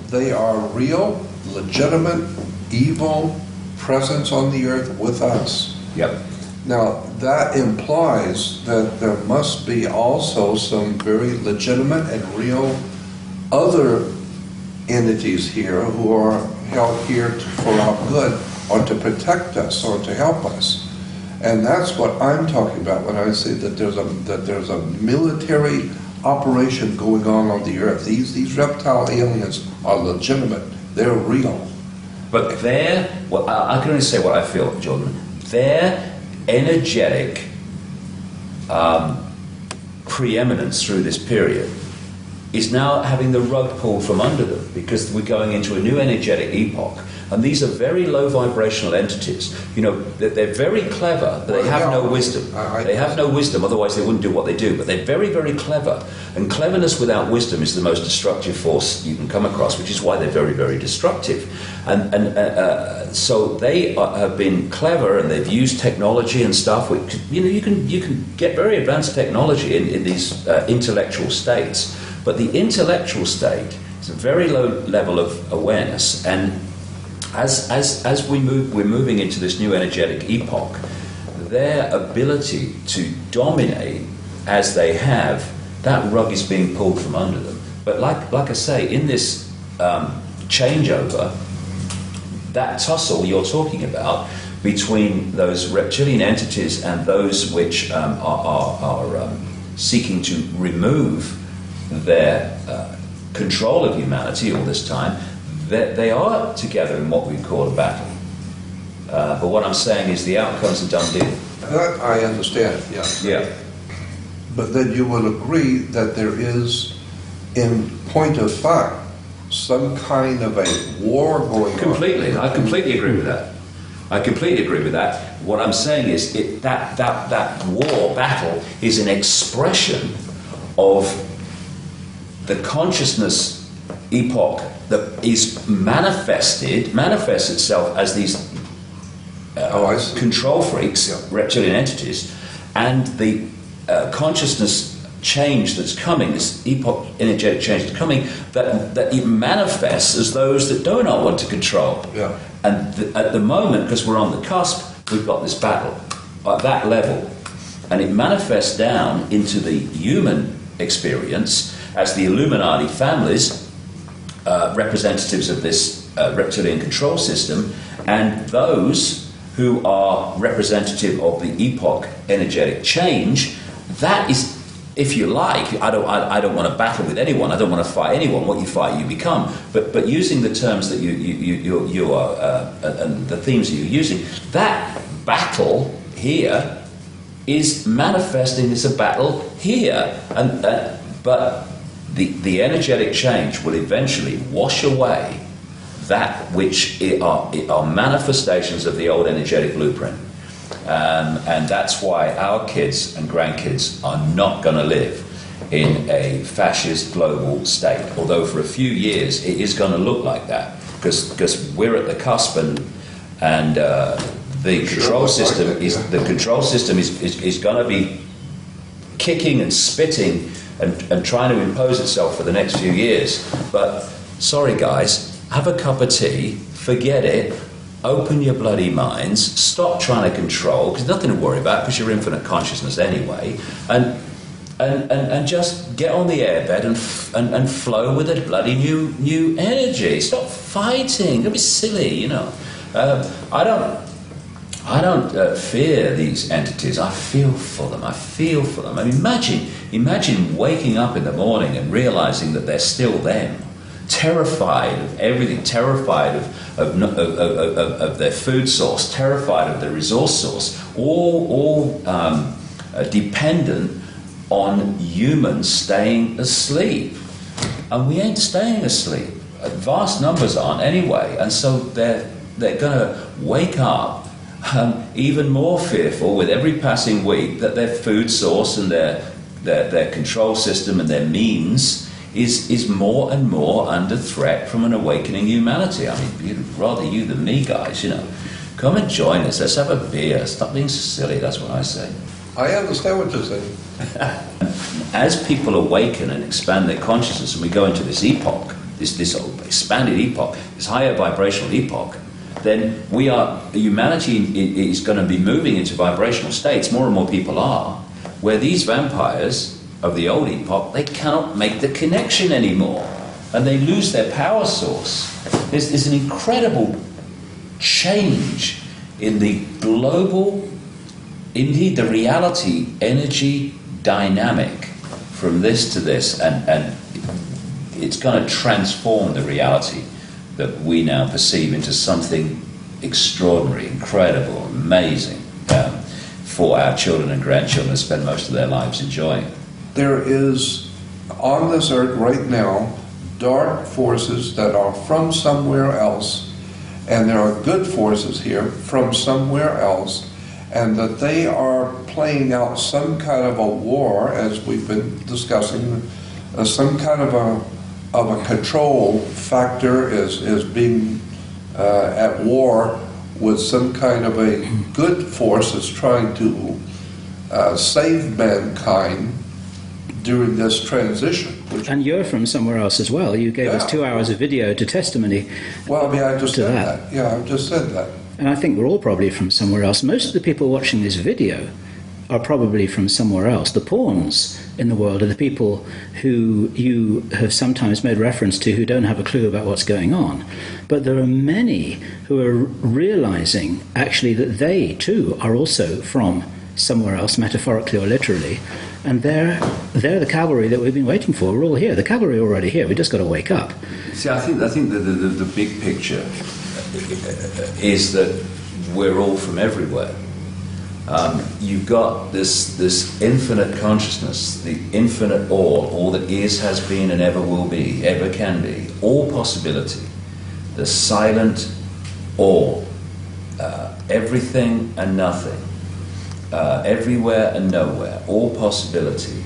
they are real, legitimate, evil presence on the earth with us. Yep. Now, that implies that there must be also some very legitimate and real other entities here who are held here for our good, or to protect us, or to help us. And that's what I'm talking about when I say that there's a military operation going on the earth. These reptile aliens are legitimate. They're real. But I can only say what I feel, Jordan. Their energetic preeminence through this period is now having the rug pulled from under them, because we're going into a new energetic epoch. And these are very low vibrational entities. You know, they're very clever, but they have no wisdom. They have no wisdom, otherwise they wouldn't do what they do. But they're very, very clever. And cleverness without wisdom is the most destructive force you can come across, which is why they're very, very destructive. And so they have been clever, and they've used technology and stuff. Which, you know, you can get very advanced technology in these intellectual states. But the intellectual state is a very low level of awareness, and as we're moving into this new energetic epoch, their ability to dominate as they have, that rug is being pulled from under them. But like I say, in this changeover, that tussle you're talking about between those reptilian entities and those which are seeking to remove their control of humanity all this time, they are together in what we call a battle. But what I'm saying is the outcome's a done deal. That I understand, yeah. Yeah. But then you will agree that there is, in point of fact, some kind of a war going on. Completely. I completely agree with that. I completely agree with that. What I'm saying is that war, battle, is an expression of the consciousness epoch that is manifests itself as these control freaks, reptilian entities, and the consciousness change that's coming, this epoch energetic change that's coming, that it manifests as those that do not want to control. Yeah. And at the moment, because we're on the cusp, we've got this battle at that level, and it manifests down into the human experience as the Illuminati families, representatives of this reptilian control system, and those who are representative of the epoch energetic change. That is, if you like, I don't want to battle with anyone. I don't want to fight anyone. What you fight, you become. But using the terms that you are and the themes that you're using, that battle here is manifesting as a battle here, but the energetic change will eventually wash away that which are manifestations of the old energetic blueprint. And that's why our kids and grandkids are not going to live in a fascist global state. Although for a few years it is going to look like that, because we're at the cusp, and the control system is going to be kicking and spitting and trying to impose itself for the next few years. But sorry guys, have a cup of tea, forget it. Open your bloody minds, stop trying to control, because nothing to worry about, because you're infinite consciousness anyway, and just get on the airbed and flow with a bloody new energy. Stop fighting, don't be silly, you know. I don't fear these entities. I feel for them. I mean, imagine waking up in the morning and realizing that they're still them. Terrified of everything, terrified of their food source, terrified of their resource source, all dependent on humans staying asleep. And we ain't staying asleep. Vast numbers aren't anyway, and so they're going to wake up even more fearful with every passing week that their food source and their control system and their means is more and more under threat from an awakening humanity. I mean, rather you than me, guys, you know. Come and join us. Let's have a beer. Stop being so silly. That's what I say. I understand what you're saying. As people awaken and expand their consciousness, and we go into this epoch, this expanded epoch, this higher vibrational epoch, then humanity is going to be moving into vibrational states. More and more people are, where these vampires of the old epoch, they cannot make the connection anymore, and they lose their power source. There's an incredible change in the global, indeed the reality, energy dynamic from this to this, and it's going to transform the reality that we now perceive into something extraordinary, incredible, amazing, for our children and grandchildren to spend most of their lives enjoying. There is, on this earth right now, dark forces that are from somewhere else, and there are good forces here from somewhere else, and that they are playing out some kind of a war, as we've been discussing, some kind of a control factor is being at war with some kind of a good force that's trying to save mankind during this transition. And you're from somewhere else as well. You gave us 2 hours of video to testimony. Well, I mean, I just said that. Yeah, I just said that. And I think we're all probably from somewhere else. Most of the people watching this video are probably from somewhere else. The pawns in the world are the people who you have sometimes made reference to who don't have a clue about what's going on. But there are many who are realizing actually that they too are also from somewhere else, metaphorically or literally, and they're the cavalry that we've been waiting for. We're all here. The cavalry are already here. We've just got to wake up. See, I think the big picture is that we're all from everywhere. You've got this infinite consciousness, the infinite all that is, has been, and ever will be, ever can be, all possibility, the silent all, everything and nothing, everywhere and nowhere, all possibility.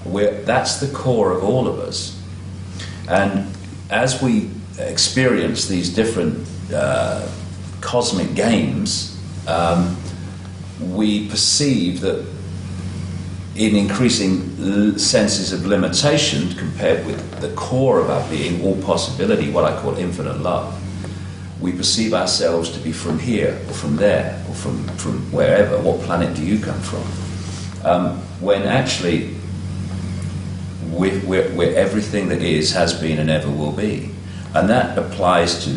That's the core of all of us. And as we experience these different cosmic games, we perceive that in increasing senses of limitation compared with the core of our being, all possibility, what I call infinite love, we perceive ourselves to be from here or from there or from wherever. What planet do you come from? When actually we're everything that is, has been, and ever will be. And that applies to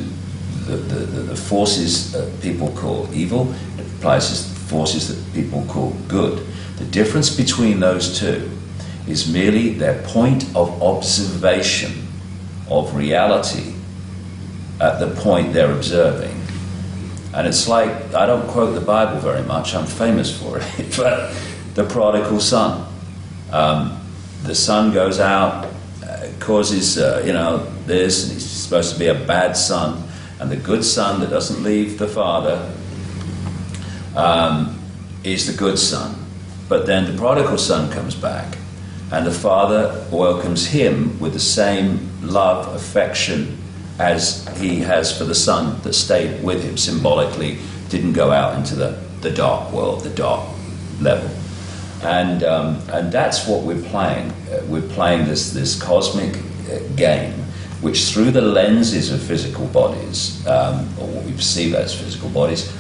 the forces that people call evil. It applies to forces that people call good. The difference between those two is merely their point of observation of reality at the point they're observing. And it's like, I don't quote the Bible very much, I'm famous for it, but the prodigal son. The son goes out, causes this, and he's supposed to be a bad son, and the good son that doesn't leave the father is the good son. But then the prodigal son comes back, and the father welcomes him with the same love, affection as he has for the son that stayed with him, symbolically didn't go out into the dark world, the dark level. And that's what we're playing. We're playing this cosmic game, which through the lenses of physical bodies, or what we perceive as physical bodies,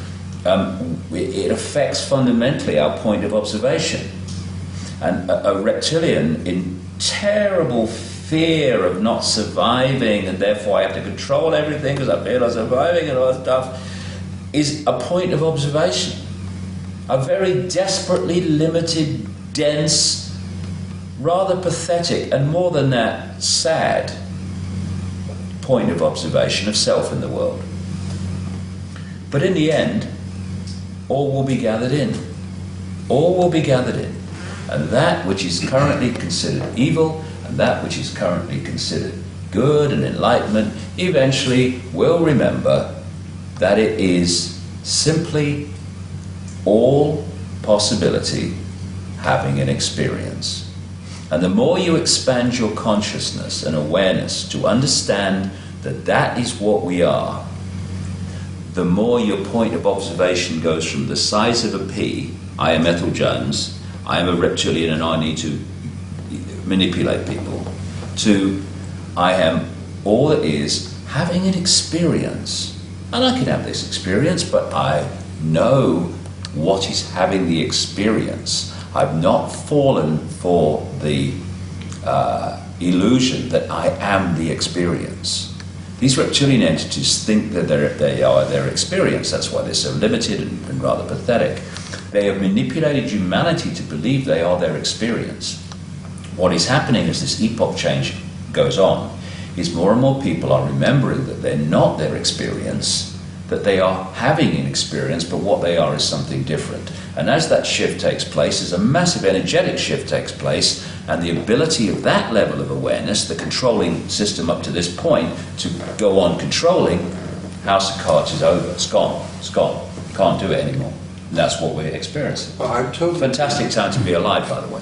it affects fundamentally our point of observation. And a reptilian in terrible fear of not surviving, and therefore I have to control everything because I feel I'm surviving and all that stuff, is a point of observation. A very desperately limited, dense, rather pathetic, and more than that, sad point of observation of self in the world. But in the end, all will be gathered in. All will be gathered in. And that which is currently considered evil, and that which is currently considered good and enlightenment, eventually will remember that it is simply all possibility having an experience. And the more you expand your consciousness and awareness to understand that that is what we are, the more your point of observation goes from the size of a pea, I am Ethel Jones, I am a reptilian and I need to manipulate people, to I am all that is having an experience. And I can have this experience, but I know what is having the experience. I've not fallen for the illusion that I am the experience. These reptilian entities think that they are their experience. That's why they're so limited and rather pathetic. They have manipulated humanity to believe they are their experience. What is happening as this epoch change goes on is more and more people are remembering that they're not their experience, that they are having an experience, but what they are is something different. And as that shift takes place, as a massive energetic shift takes place, and the ability of that level of awareness, the controlling system up to this point, to go on controlling, House of Cards is over, it's gone, can't do it anymore. And that's what we're experiencing. Well, I'm totally fantastic time to be alive, by the way.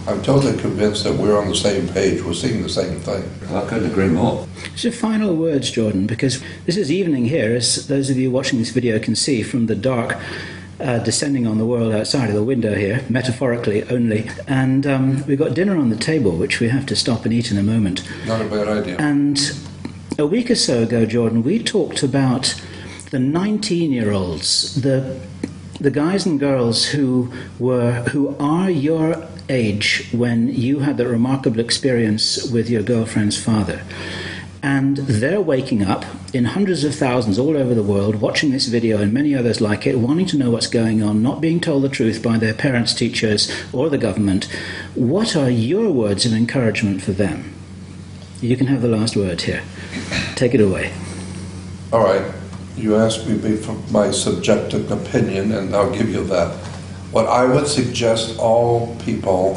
I'm totally convinced that we're on the same page, we're seeing the same thing. I couldn't agree more. So final words, Jordan, because this is evening here, as those of you watching this video can see, from the dark descending on the world outside of the window here, metaphorically only. And we've got dinner on the table, which we have to stop and eat in a moment. Not a bad idea. And a week or so ago, Jordan, we talked about the 19-year-olds, the guys and girls who are your age when you had that remarkable experience with your girlfriend's father, and they're waking up in hundreds of thousands all over the world, watching this video and many others like it, wanting to know what's going on, not being told the truth by their parents, teachers, or the government. What are your words of encouragement for them? You can have the last word here. Take it away. All right. You asked me for my subjective opinion, and I'll give you that. What I would suggest all people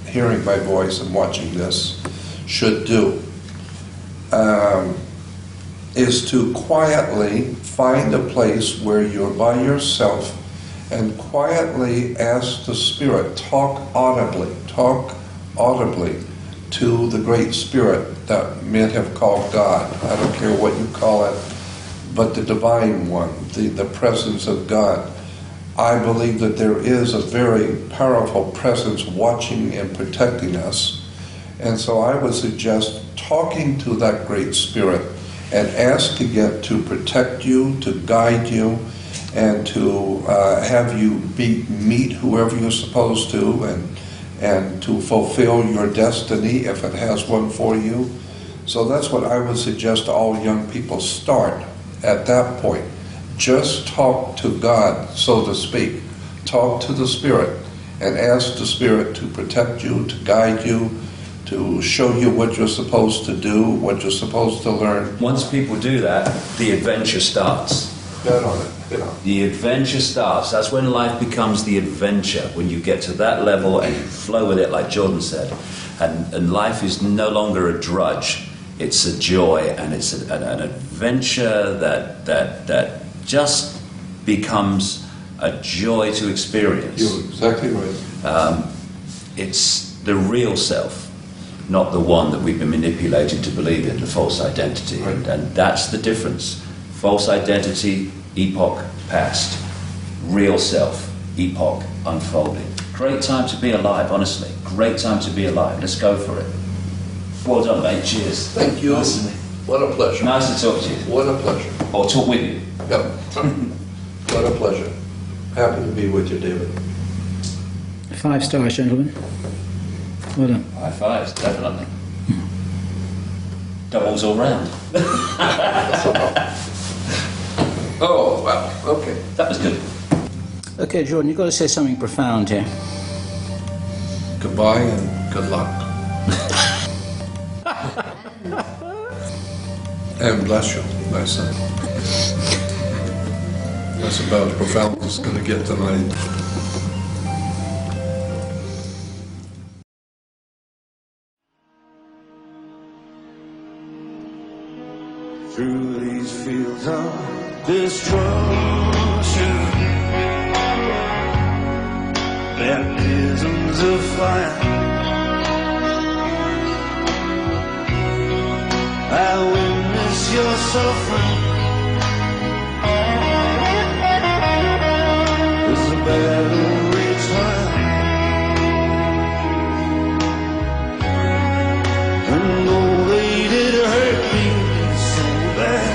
hearing my voice and watching this should do is to quietly find a place where you're by yourself and quietly ask the Spirit, talk audibly to the Great Spirit that men have called God. I don't care what you call it, but the Divine One, the presence of God. I believe that there is a very powerful presence watching and protecting us. And so I would suggest talking to that Great Spirit and asking it to protect you, to guide you, and to have you meet whoever you're supposed to, and to fulfill your destiny if it has one for you. So that's what I would suggest all young people start at that point. Just talk to God, so to speak. Talk to the Spirit and ask the Spirit to protect you, to guide you, to show you what you're supposed to do, what you're supposed to learn. Once people do that, the adventure starts. Bet on it, yeah. The adventure starts. That's when life becomes the adventure, when you get to that level and you flow with it, like Jordan said. And life is no longer a drudge. It's a joy, and it's an adventure that just becomes a joy to experience. You're exactly right. It's the real self, not the one that we've been manipulated to believe in, the false identity. Right. And that's the difference. False identity, epoch past. Real self, epoch unfolding. Great time to be alive, honestly. Great time to be alive. Let's go for it. Well done, mate. Cheers. Thank you. What a pleasure. Nice to talk to you. What a pleasure. Or talk with you. Yep. What a pleasure. Happy to be with you, David. 5 stars, gentlemen. Well done. High fives, definitely. Doubles all round. Oh, wow. Okay. That was good. Okay, Jordan, you've got to say something profound here. Goodbye and good luck. And bless you, my son. That's about as profound as it's going to get tonight. Through these fields of destruction, baptisms of fire, I witness your suffering. There's a battle raged high, and though they did hurt me so bad,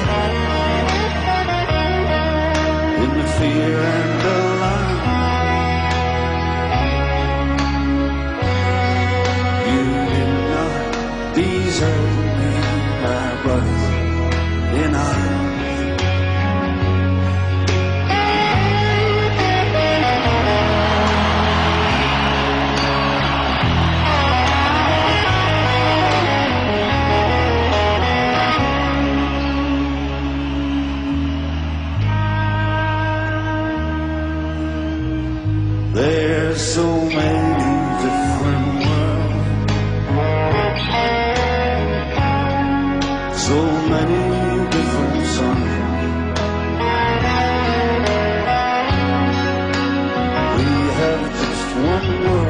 in the fear and alarm, you did not deserve my brothers in arms. There's so many different worlds, so many different suns. We have just one world.